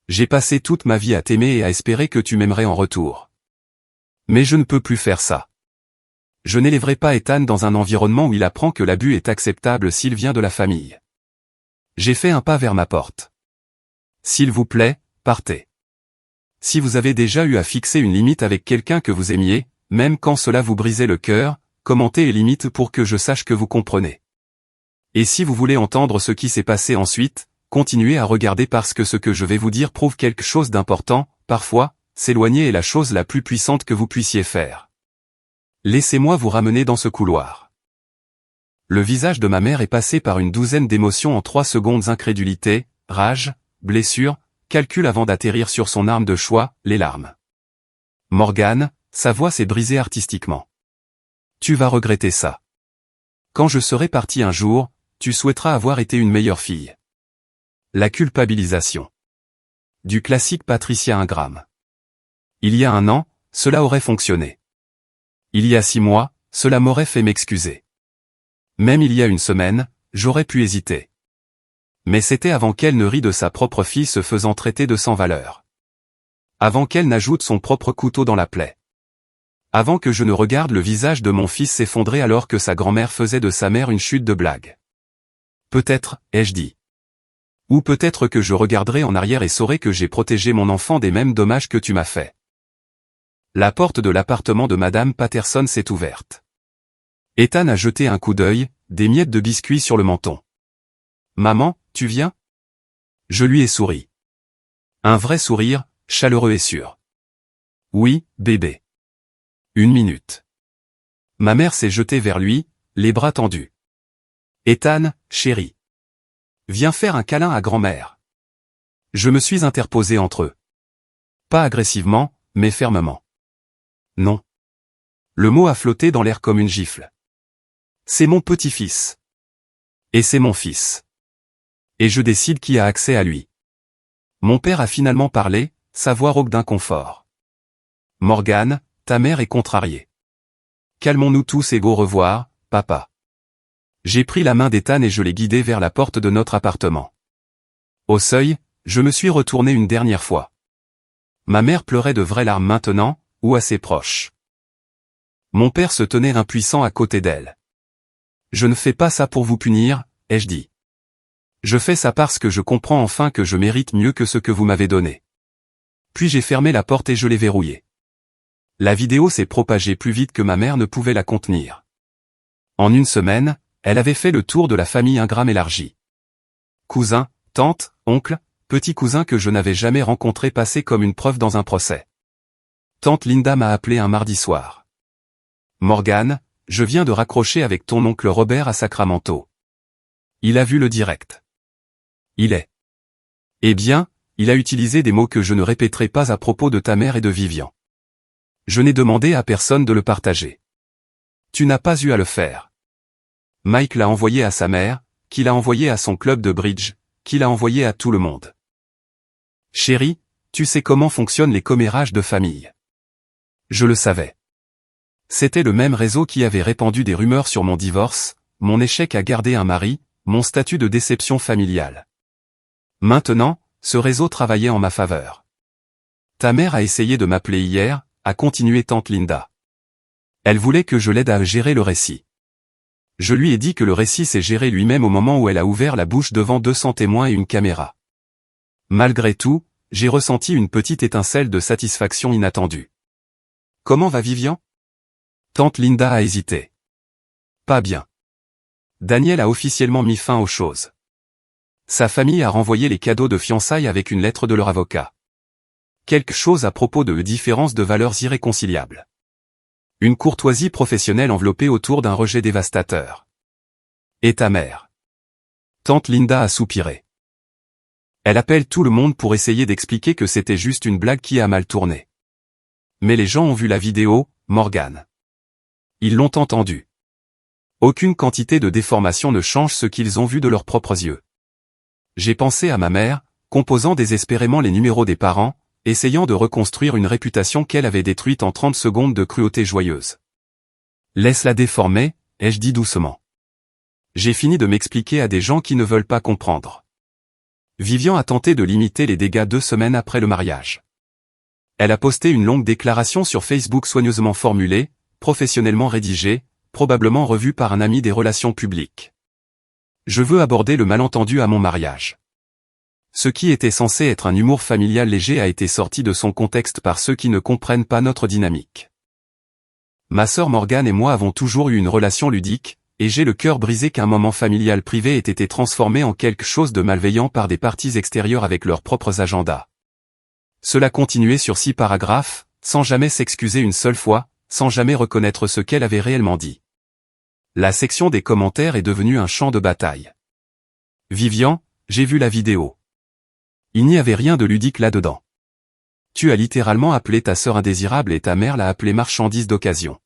J'ai passé toute ma vie à t'aimer et à espérer que tu m'aimerais en retour. Mais je ne peux plus faire ça. Je n'élèverai pas Ethan dans un environnement où il apprend que l'abus est acceptable s'il vient de la famille. J'ai fait un pas vers ma porte. S'il vous plaît, partez. Si vous avez déjà eu à fixer une limite avec quelqu'un que vous aimiez, même quand cela vous brisait le cœur, commentez les limites pour que je sache que vous comprenez. Et si vous voulez entendre ce qui s'est passé ensuite, continuez à regarder parce que ce que je vais vous dire prouve quelque chose d'important, parfois, s'éloigner est la chose la plus puissante que vous puissiez faire. Laissez-moi vous ramener dans ce couloir. Le visage de ma mère est passé par une douzaine d'émotions en 3 secondes: incrédulité, rage, blessure, calcul avant d'atterrir sur son arme de choix, les larmes. Morgane, sa voix s'est brisée artistiquement. Tu vas regretter ça. Quand je serai parti un jour, tu souhaiteras avoir été une meilleure fille. La culpabilisation. Du classique Patricia Ingram. Il y a 1 an, cela aurait fonctionné. Il y a 6 mois, cela m'aurait fait m'excuser. Même il y a 1 semaine, j'aurais pu hésiter. Mais c'était avant qu'elle ne rie de sa propre fille se faisant traiter de sans valeur. Avant qu'elle n'ajoute son propre couteau dans la plaie. Avant que je ne regarde le visage de mon fils s'effondrer alors que sa grand-mère faisait de sa mère une chute de blague. Peut-être, ai-je dit. Ou peut-être que je regarderai en arrière et saurai que j'ai protégé mon enfant des mêmes dommages que tu m'as fait. La porte de l'appartement de Madame Patterson s'est ouverte. Ethan a jeté un coup d'œil, des miettes de biscuit sur le menton. Maman, tu viens? Je lui ai souri. Un vrai sourire, chaleureux et sûr. Oui, bébé. 1 minute. Ma mère s'est jetée vers lui, les bras tendus. Ethan, chéri. Viens faire un câlin à grand-mère. Je me suis interposé entre eux. Pas agressivement, mais fermement. Non. Le mot a flotté dans l'air comme une gifle. C'est mon petit-fils. Et c'est mon fils. Et je décide qui a accès à lui. Mon père a finalement parlé, sa voix rauque d'inconfort. Morgane, ta mère est contrariée. Calmons-nous tous et au revoir, papa. J'ai pris la main d'Ethan et je l'ai guidé vers la porte de notre appartement. Au seuil, je me suis retourné une dernière fois. Ma mère pleurait de vraies larmes maintenant, ou assez proche. Mon père se tenait impuissant à côté d'elle. Je ne fais pas ça pour vous punir, ai-je dit. Je fais ça parce que je comprends enfin que je mérite mieux que ce que vous m'avez donné. Puis j'ai fermé la porte et je l'ai verrouillée. La vidéo s'est propagée plus vite que ma mère ne pouvait la contenir. En 1 semaine, elle avait fait le tour de la famille Ingram élargie. Cousins, tantes, oncles, petits cousins que je n'avais jamais rencontrés passaient comme une preuve dans un procès. Tante Linda m'a appelé un mardi soir. Morgane, je viens de raccrocher avec ton oncle Robert à Sacramento. Il a vu le direct. Il est. Eh bien, il a utilisé des mots que je ne répéterai pas à propos de ta mère et de Vivian. Je n'ai demandé à personne de le partager. Tu n'as pas eu à le faire. Mike l'a envoyé à sa mère, qui l'a envoyé à son club de bridge, qui l'a envoyé à tout le monde. Chérie, tu sais comment fonctionnent les commérages de famille. Je le savais. C'était le même réseau qui avait répandu des rumeurs sur mon divorce, mon échec à garder un mari, mon statut de déception familiale. Maintenant, ce réseau travaillait en ma faveur. Ta mère a essayé de m'appeler hier, a continué tante Linda. Elle voulait que je l'aide à gérer le récit. Je lui ai dit que le récit s'est géré lui-même au moment où elle a ouvert la bouche devant 200 témoins et une caméra. Malgré tout, j'ai ressenti une petite étincelle de satisfaction inattendue. Comment va Vivian? Tante Linda a hésité. Pas bien. Daniel a officiellement mis fin aux choses. Sa famille a renvoyé les cadeaux de fiançailles avec une lettre de leur avocat. Quelque chose à propos de différences de valeurs irréconciliables. Une courtoisie professionnelle enveloppée autour d'un rejet dévastateur. Et ta mère? Tante Linda a soupiré. Elle appelle tout le monde pour essayer d'expliquer que c'était juste une blague qui a mal tourné. Mais les gens ont vu la vidéo, Morgane. Ils l'ont entendu. Aucune quantité de déformation ne change ce qu'ils ont vu de leurs propres yeux. J'ai pensé à ma mère, composant désespérément les numéros des parents, essayant de reconstruire une réputation qu'elle avait détruite en 30 secondes de cruauté joyeuse. Laisse-la déformer, ai-je dit doucement. J'ai fini de m'expliquer à des gens qui ne veulent pas comprendre. Vivian a tenté de limiter les dégâts 2 semaines après le mariage. Elle a posté une longue déclaration sur Facebook soigneusement formulée, professionnellement rédigée, probablement revue par un ami des relations publiques. Je veux aborder le malentendu à mon mariage. Ce qui était censé être un humour familial léger a été sorti de son contexte par ceux qui ne comprennent pas notre dynamique. Ma sœur Morgane et moi avons toujours eu une relation ludique, et j'ai le cœur brisé qu'un moment familial privé ait été transformé en quelque chose de malveillant par des parties extérieures avec leurs propres agendas. Cela continuait sur 6 paragraphes, sans jamais s'excuser une seule fois, sans jamais reconnaître ce qu'elle avait réellement dit. La section des commentaires est devenue un champ de bataille. Vivian, j'ai vu la vidéo. Il n'y avait rien de ludique là-dedans. Tu as littéralement appelé ta sœur indésirable et ta mère l'a appelée marchandise d'occasion.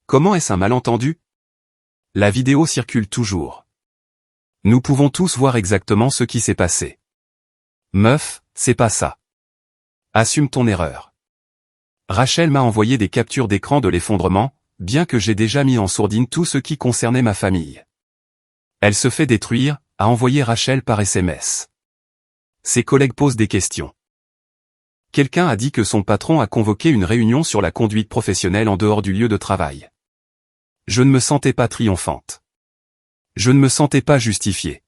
Comment est-ce un malentendu? La vidéo circule toujours. Nous pouvons tous voir exactement ce qui s'est passé. Meuf, c'est pas ça. Assume ton erreur. Rachel m'a envoyé des captures d'écran de l'effondrement, bien que j'ai déjà mis en sourdine tout ce qui concernait ma famille. Elle se fait détruire, a envoyé Rachel par SMS. Ses collègues posent des questions. Quelqu'un a dit que son patron a convoqué une réunion sur la conduite professionnelle en dehors du lieu de travail. Je ne me sentais pas triomphante. Je ne me sentais pas justifiée.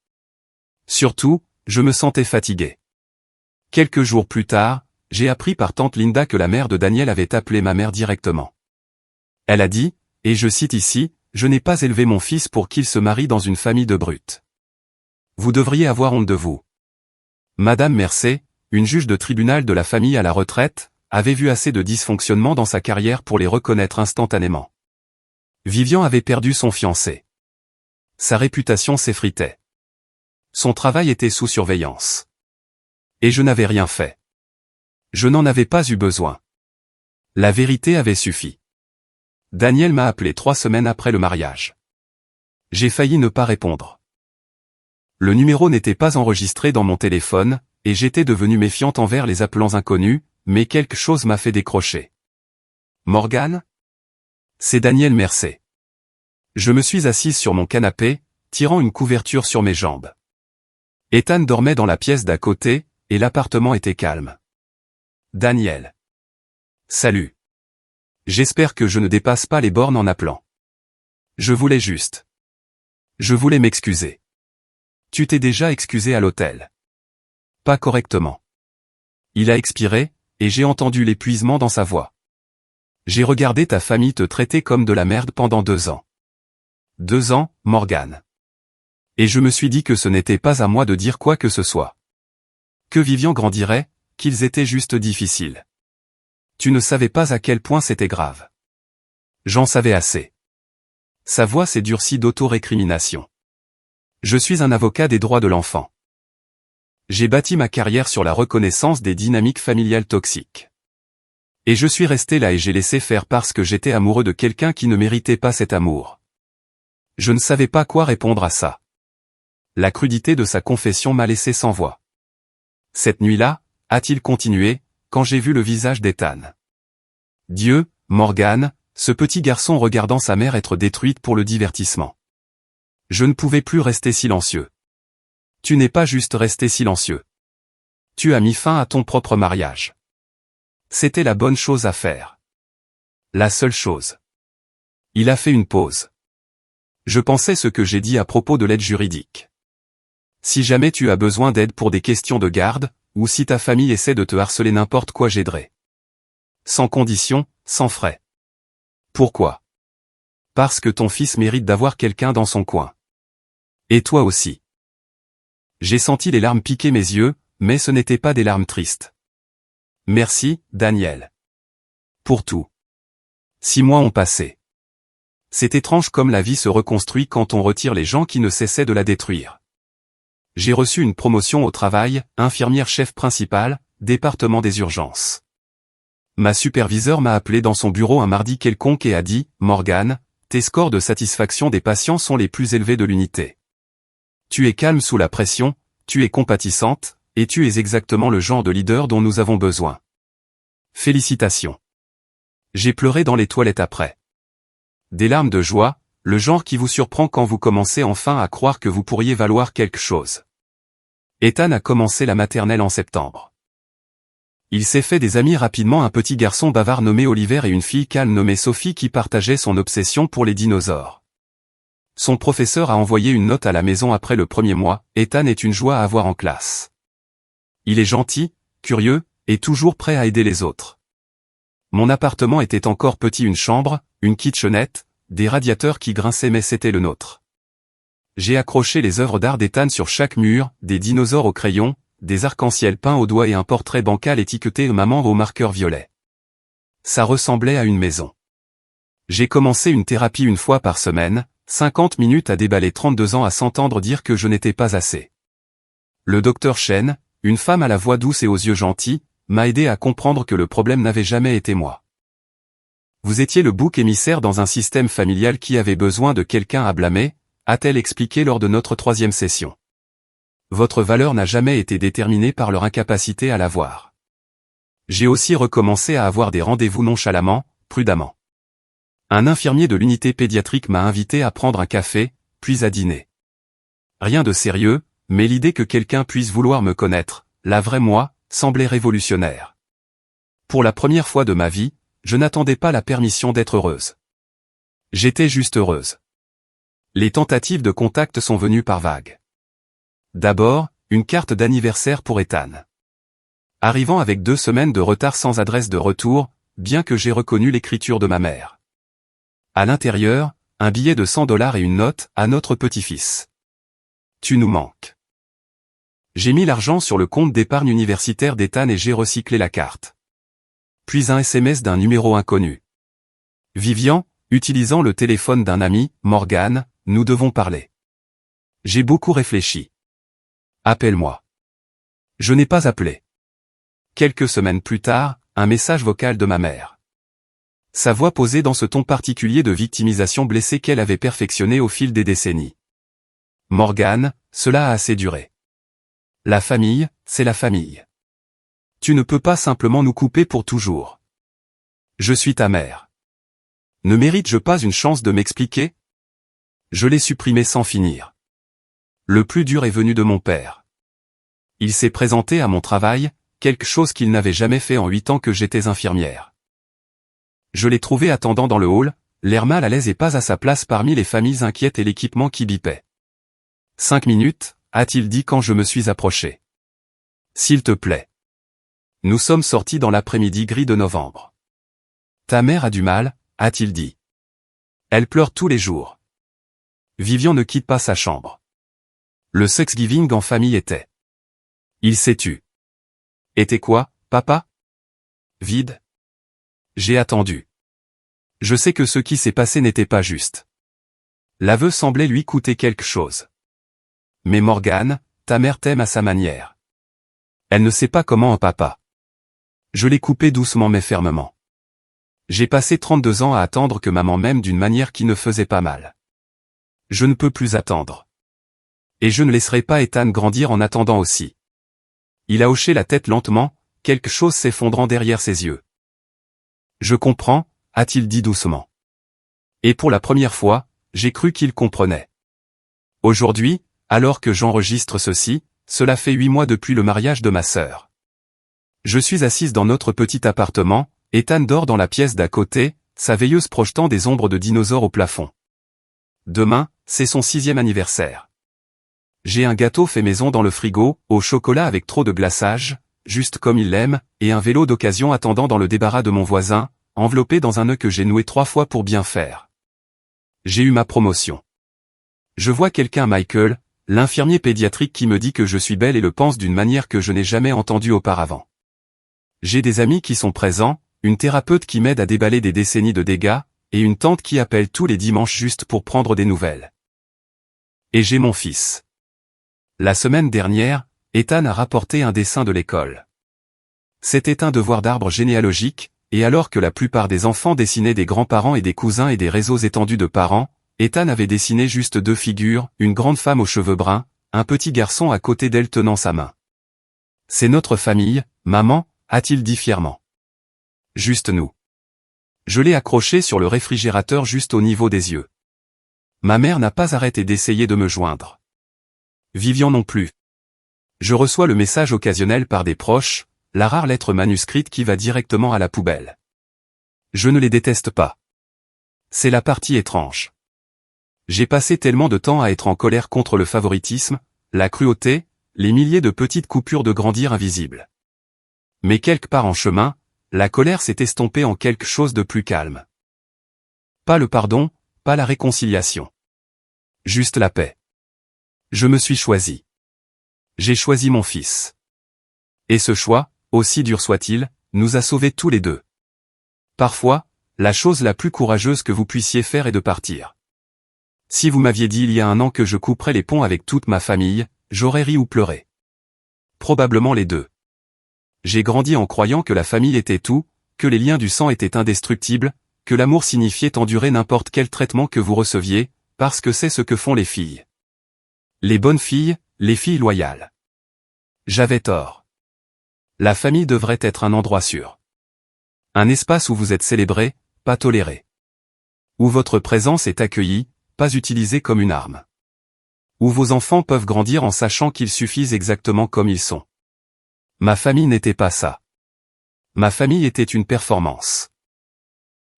Surtout, je me sentais fatiguée. Quelques jours plus tard, j'ai appris par tante Linda que la mère de Daniel avait appelé ma mère directement. Elle a dit, et je cite ici, « Je n'ai pas élevé mon fils pour qu'il se marie dans une famille de brutes. Vous devriez avoir honte de vous. » Madame Mercé, une juge de tribunal de la famille à la retraite, avait vu assez de dysfonctionnements dans sa carrière pour les reconnaître instantanément. Vivian avait perdu son fiancé. Sa réputation s'effritait. Son travail était sous surveillance. Et je n'avais rien fait. Je n'en avais pas eu besoin. La vérité avait suffi. Daniel m'a appelé 3 semaines après le mariage. J'ai failli ne pas répondre. Le numéro n'était pas enregistré dans mon téléphone, et j'étais devenue méfiante envers les appelants inconnus, mais quelque chose m'a fait décrocher. Morgane? C'est Daniel Mercé. Je me suis assise sur mon canapé, tirant une couverture sur mes jambes. Ethan dormait dans la pièce d'à côté, et l'appartement était calme. Daniel. Salut. J'espère que je ne dépasse pas les bornes en appelant. Je voulais juste. Je voulais m'excuser. Tu t'es déjà excusé à l'hôtel. Pas correctement. Il a expiré, et j'ai entendu l'épuisement dans sa voix. J'ai regardé ta famille te traiter comme de la merde pendant 2 ans. 2 ans, Morgane. Et je me suis dit que ce n'était pas à moi de dire quoi que ce soit. Que Vivian grandirait, qu'ils étaient juste difficiles. Tu ne savais pas à quel point c'était grave. J'en savais assez. Sa voix s'est durcie d'auto-récrimination. Je suis un avocat des droits de l'enfant. J'ai bâti ma carrière sur la reconnaissance des dynamiques familiales toxiques. Et je suis resté là et j'ai laissé faire parce que j'étais amoureux de quelqu'un qui ne méritait pas cet amour. Je ne savais pas quoi répondre à ça. La crudité de sa confession m'a laissé sans voix. Cette nuit-là, a-t-il continué, quand j'ai vu le visage d'Ethan. Dieu, Morgan, ce petit garçon regardant sa mère être détruite pour le divertissement. Je ne pouvais plus rester silencieux. Tu n'es pas juste resté silencieux. Tu as mis fin à ton propre mariage. C'était la bonne chose à faire. La seule chose. Il a fait une pause. Je pensais ce que j'ai dit à propos de l'aide juridique. Si jamais tu as besoin d'aide pour des questions de garde, ou si ta famille essaie de te harceler n'importe quoi j'aiderai. Sans condition, sans frais. Pourquoi? Parce que ton fils mérite d'avoir quelqu'un dans son coin. Et toi aussi. J'ai senti les larmes piquer mes yeux, mais ce n'étaient pas des larmes tristes. Merci, Daniel. Pour tout. 6 mois ont passé. C'est étrange comme la vie se reconstruit quand on retire les gens qui ne cessaient de la détruire. J'ai reçu une promotion au travail, infirmière chef principale, département des urgences. Ma superviseure m'a appelé dans son bureau un mardi quelconque et a dit, Morgan, tes scores de satisfaction des patients sont les plus élevés de l'unité. Tu es calme sous la pression, tu es compatissante, et tu es exactement le genre de leader dont nous avons besoin. Félicitations. J'ai pleuré dans les toilettes après. Des larmes de joie, le genre qui vous surprend quand vous commencez enfin à croire que vous pourriez valoir quelque chose. Ethan a commencé la maternelle en septembre. Il s'est fait des amis rapidement, un petit garçon bavard nommé Oliver et une fille calme nommée Sophie qui partageaient son obsession pour les dinosaures. Son professeur a envoyé une note à la maison après le premier mois, Ethan est une joie à avoir en classe. Il est gentil, curieux, et toujours prêt à aider les autres. Mon appartement était encore petit, une chambre, une kitchenette, des radiateurs qui grinçaient mais c'était le nôtre. J'ai accroché les œuvres d'art d'Ethan sur chaque mur, des dinosaures au crayon, des arcs-en-ciel peints au doigt et un portrait bancal étiqueté maman au marqueur violet. Ça ressemblait à une maison. J'ai commencé une thérapie une fois par semaine, 50 minutes à déballer 32 ans à s'entendre dire que je n'étais pas assez. Le docteur Chen, une femme à la voix douce et aux yeux gentils, m'a aidé à comprendre que le problème n'avait jamais été moi. Vous étiez le bouc émissaire dans un système familial qui avait besoin de quelqu'un à blâmer, a-t-elle expliqué lors de notre 3e session. Votre valeur n'a jamais été déterminée par leur incapacité à la voir. J'ai aussi recommencé à avoir des rendez-vous nonchalamment, prudemment. Un infirmier de l'unité pédiatrique m'a invité à prendre un café, puis à dîner. Rien de sérieux, mais l'idée que quelqu'un puisse vouloir me connaître, la vraie moi, semblait révolutionnaire. Pour la première fois de ma vie, je n'attendais pas la permission d'être heureuse. J'étais juste heureuse. Les tentatives de contact sont venues par vagues. D'abord, une carte d'anniversaire pour Ethan. Arrivant avec 2 semaines de retard sans adresse de retour, bien que j'ai reconnu l'écriture de ma mère. À l'intérieur, un billet de $100 et une note à notre petit-fils. Tu nous manques. J'ai mis l'argent sur le compte d'épargne universitaire d'Ethan et j'ai recyclé la carte. Puis un SMS d'un numéro inconnu. Vivian, utilisant le téléphone d'un ami, Morgan, nous devons parler. J'ai beaucoup réfléchi. Appelle-moi. Je n'ai pas appelé. Quelques semaines plus tard, un message vocal de ma mère. Sa voix posée dans ce ton particulier de victimisation blessée qu'elle avait perfectionné au fil des décennies. Morgan, cela a assez duré. La famille, c'est la famille. Tu ne peux pas simplement nous couper pour toujours. Je suis ta mère. Ne mérite-je pas une chance de m'expliquer? Je l'ai supprimé sans finir. Le plus dur est venu de mon père. Il s'est présenté à mon travail, quelque chose qu'il n'avait jamais fait en 8 ans que j'étais infirmière. Je l'ai trouvé attendant dans le hall, l'air mal à l'aise et pas à sa place parmi les familles inquiètes et l'équipement qui bipait. 5 minutes, a-t-il dit quand je me suis approché. S'il te plaît. Nous sommes sortis dans l'après-midi gris de novembre. Ta mère a du mal, a-t-il dit. Elle pleure tous les jours. Vivian ne quitte pas sa chambre. Le Thanksgiving en famille était. Il s'est tu. Était quoi, papa? Vide. J'ai attendu. Je sais que ce qui s'est passé n'était pas juste. L'aveu semblait lui coûter quelque chose. Mais Morgane, ta mère t'aime à sa manière. Elle ne sait pas comment un papa. Je l'ai coupé doucement mais fermement. J'ai passé 32 ans à attendre que maman m'aime d'une manière qui ne faisait pas mal. Je ne peux plus attendre. Et je ne laisserai pas Ethan grandir en attendant aussi. Il a hoché la tête lentement, quelque chose s'effondrant derrière ses yeux. Je comprends, a-t-il dit doucement. Et pour la première fois, j'ai cru qu'il comprenait. Aujourd'hui, alors que j'enregistre ceci, cela fait 8 mois depuis le mariage de ma sœur. Je suis assise dans notre petit appartement, Ethan dort dans la pièce d'à côté, sa veilleuse projetant des ombres de dinosaures au plafond. Demain, c'est son 6e anniversaire. J'ai un gâteau fait maison dans le frigo, au chocolat avec trop de glaçage, juste comme il l'aime, et un vélo d'occasion attendant dans le débarras de mon voisin, enveloppé dans un nœud que j'ai noué 3 fois pour bien faire. J'ai eu ma promotion. Je vois quelqu'un, Michael, l'infirmier pédiatrique qui me dit que je suis belle et le pense d'une manière que je n'ai jamais entendue auparavant. J'ai des amis qui sont présents, une thérapeute qui m'aide à déballer des décennies de dégâts, et une tante qui appelle tous les dimanches juste pour prendre des nouvelles. Et j'ai mon fils. La semaine dernière, Ethan a rapporté un dessin de l'école. C'était un devoir d'arbre généalogique, et alors que la plupart des enfants dessinaient des grands-parents et des cousins et des réseaux étendus de parents, Ethan avait dessiné juste 2 figures, une grande femme aux cheveux bruns, un petit garçon à côté d'elle tenant sa main. C'est notre famille, maman, a-t-il dit fièrement. Juste nous. Je l'ai accroché sur le réfrigérateur juste au niveau des yeux. Ma mère n'a pas arrêté d'essayer de me joindre. Vivian non plus. Je reçois le message occasionnel par des proches, la rare lettre manuscrite qui va directement à la poubelle. Je ne les déteste pas. C'est la partie étrange. J'ai passé tellement de temps à être en colère contre le favoritisme, la cruauté, les milliers de petites coupures de grandir invisibles. Mais quelque part en chemin, la colère s'est estompée en quelque chose de plus calme. Pas le pardon, pas la réconciliation. Juste la paix. Je me suis choisi. J'ai choisi mon fils. Et ce choix, aussi dur soit-il, nous a sauvés tous les deux. Parfois, la chose la plus courageuse que vous puissiez faire est de partir. Si vous m'aviez dit il y a 1 an que je couperais les ponts avec toute ma famille, j'aurais ri ou pleuré. Probablement les deux. J'ai grandi en croyant que la famille était tout, que les liens du sang étaient indestructibles, que l'amour signifiait endurer n'importe quel traitement que vous receviez, parce que c'est ce que font les filles. Les bonnes filles, les filles loyales. J'avais tort. La famille devrait être un endroit sûr. Un espace où vous êtes célébré, pas toléré. Où votre présence est accueillie, pas utilisée comme une arme. Où vos enfants peuvent grandir en sachant qu'ils suffisent exactement comme ils sont. Ma famille n'était pas ça. Ma famille était une performance.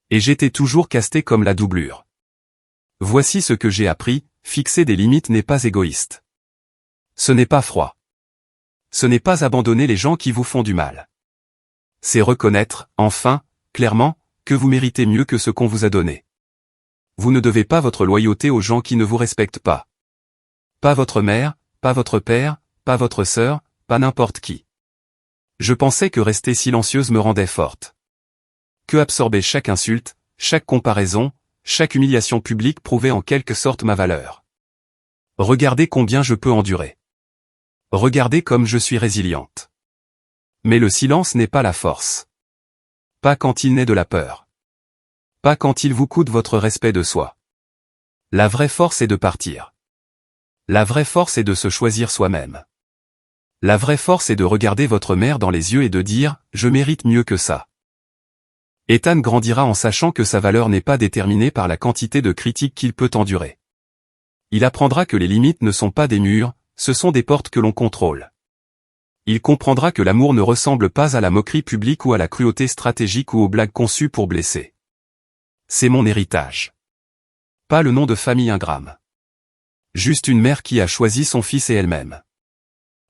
Et j'étais toujours casté comme la doublure. Voici ce que j'ai appris, fixer des limites n'est pas égoïste. Ce n'est pas froid. Ce n'est pas abandonner les gens qui vous font du mal. C'est reconnaître, enfin, clairement, que vous méritez mieux que ce qu'on vous a donné. Vous ne devez pas votre loyauté aux gens qui ne vous respectent pas. Pas votre mère, pas votre père, pas votre sœur, pas n'importe qui. Je pensais que rester silencieuse me rendait forte. Que absorber chaque insulte, chaque comparaison, chaque humiliation publique prouvait en quelque sorte ma valeur. Regardez combien je peux endurer. Regardez comme je suis résiliente. Mais le silence n'est pas la force. Pas quand il naît de la peur. Pas quand il vous coûte votre respect de soi. La vraie force est de partir. La vraie force est de se choisir soi-même. La vraie force est de regarder votre mère dans les yeux et de dire « Je mérite mieux que ça ». Ethan grandira en sachant que sa valeur n'est pas déterminée par la quantité de critiques qu'il peut endurer. Il apprendra que les limites ne sont pas des murs, ce sont des portes que l'on contrôle. Il comprendra que l'amour ne ressemble pas à la moquerie publique ou à la cruauté stratégique ou aux blagues conçues pour blesser. C'est mon héritage. Pas le nom de famille ingramme. Juste une mère qui a choisi son fils et elle-même.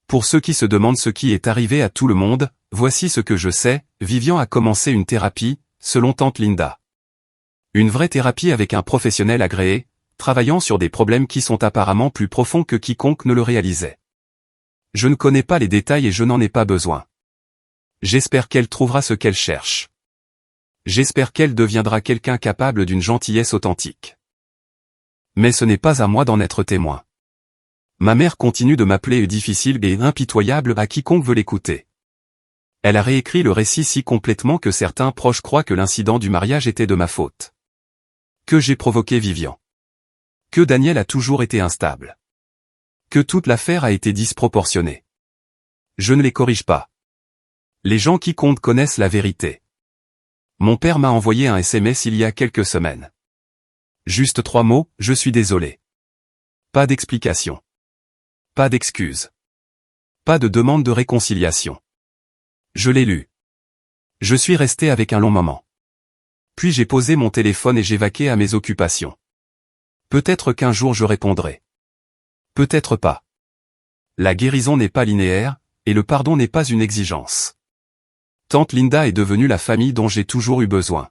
Pour ceux qui se demandent ce qui est arrivé à tout le monde, voici ce que je sais, Vivian a commencé une thérapie, selon tante Linda. Une vraie thérapie avec un professionnel agréé, travaillant sur des problèmes qui sont apparemment plus profonds que quiconque ne le réalisait. Je ne connais pas les détails et je n'en ai pas besoin. J'espère qu'elle trouvera ce qu'elle cherche. J'espère qu'elle deviendra quelqu'un capable d'une gentillesse authentique. Mais ce n'est pas à moi d'en être témoin. Ma mère continue de m'appeler difficile et impitoyable à quiconque veut l'écouter. Elle a réécrit le récit si complètement que certains proches croient que l'incident du mariage était de ma faute. Que j'ai provoqué Vivian. Que Daniel a toujours été instable. Que toute l'affaire a été disproportionnée. Je ne les corrige pas. Les gens qui comptent connaissent la vérité. Mon père m'a envoyé un SMS il y a quelques semaines. Juste 3 mots, je suis désolé. Pas d'explication. Pas d'excuse. Pas de demande de réconciliation. Je l'ai lu. Je suis resté avec un long moment. Puis j'ai posé mon téléphone et j'ai vaqué à mes occupations. Peut-être qu'un jour je répondrai. Peut-être pas. La guérison n'est pas linéaire, et le pardon n'est pas une exigence. Tante Linda est devenue la famille dont j'ai toujours eu besoin.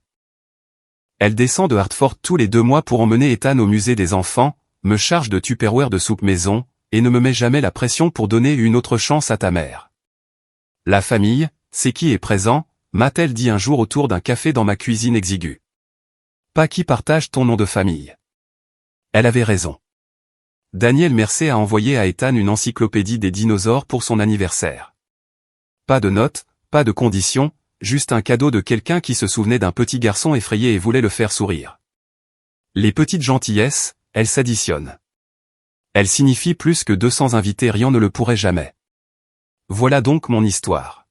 Elle descend de Hartford tous les 2 mois pour emmener Ethan au musée des enfants, me charge de Tupperware de soupe maison, et ne me met jamais la pression pour donner une autre chance à ta mère. La famille, c'est qui est présent, m'a-t-elle dit un jour autour d'un café dans ma cuisine exiguë. Pas qui partage ton nom de famille. Elle avait raison. Daniel Mercer a envoyé à Ethan une encyclopédie des dinosaures pour son anniversaire. Pas de notes, pas de conditions, juste un cadeau de quelqu'un qui se souvenait d'un petit garçon effrayé et voulait le faire sourire. Les petites gentillesses, elles s'additionnent. Elles signifient plus que 200 invités, rien ne le pourrait jamais. Voilà donc mon histoire.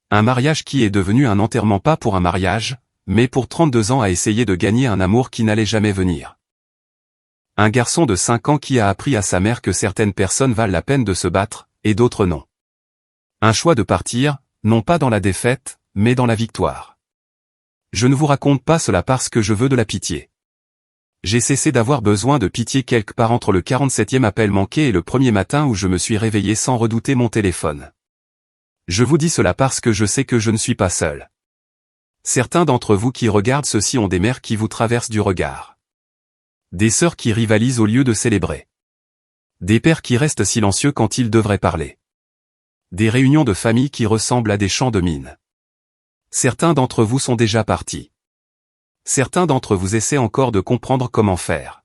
Un mariage qui est devenu un enterrement, pas pour un mariage, mais pour 32 ans à essayer de gagner un amour qui n'allait jamais venir. Un garçon de 5 ans qui a appris à sa mère que certaines personnes valent la peine de se battre, et d'autres non. Un choix de partir, non pas dans la défaite, mais dans la victoire. Je ne vous raconte pas cela parce que je veux de la pitié. J'ai cessé d'avoir besoin de pitié quelque part entre le 47e appel manqué et le premier matin où je me suis réveillé sans redouter mon téléphone. Je vous dis cela parce que je sais que je ne suis pas seul. Certains d'entre vous qui regardent ceci ont des mères qui vous traversent du regard. Des sœurs qui rivalisent au lieu de célébrer. Des pères qui restent silencieux quand ils devraient parler. Des réunions de famille qui ressemblent à des champs de mines. Certains d'entre vous sont déjà partis. Certains d'entre vous essaient encore de comprendre comment faire.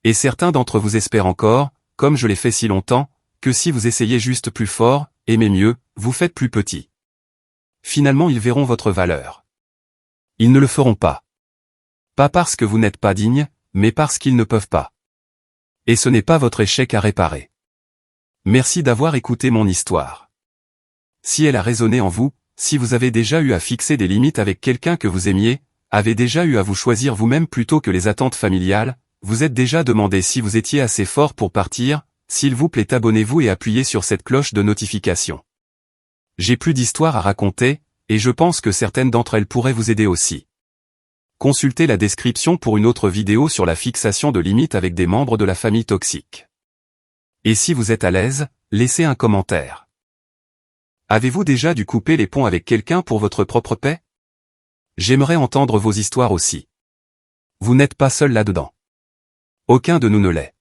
Et certains d'entre vous espèrent encore, comme je l'ai fait si longtemps, que si vous essayez juste plus fort, aimez mieux, vous faites plus petit. Finalement ils verront votre valeur. Ils ne le feront pas. Pas parce que vous n'êtes pas digne, mais parce qu'ils ne peuvent pas. Et ce n'est pas votre échec à réparer. Merci d'avoir écouté mon histoire. Si elle a résonné en vous, si vous avez déjà eu à fixer des limites avec quelqu'un que vous aimiez, avez déjà eu à vous choisir vous-même plutôt que les attentes familiales, vous êtes déjà demandé si vous étiez assez fort pour partir, s'il vous plaît abonnez-vous et appuyez sur cette cloche de notification. J'ai plus d'histoires à raconter, et je pense que certaines d'entre elles pourraient vous aider aussi. Consultez la description pour une autre vidéo sur la fixation de limites avec des membres de la famille toxique. Et si vous êtes à l'aise, laissez un commentaire. Avez-vous déjà dû couper les ponts avec quelqu'un pour votre propre paix? J'aimerais entendre vos histoires aussi. Vous n'êtes pas seul là-dedans. Aucun de nous ne l'est.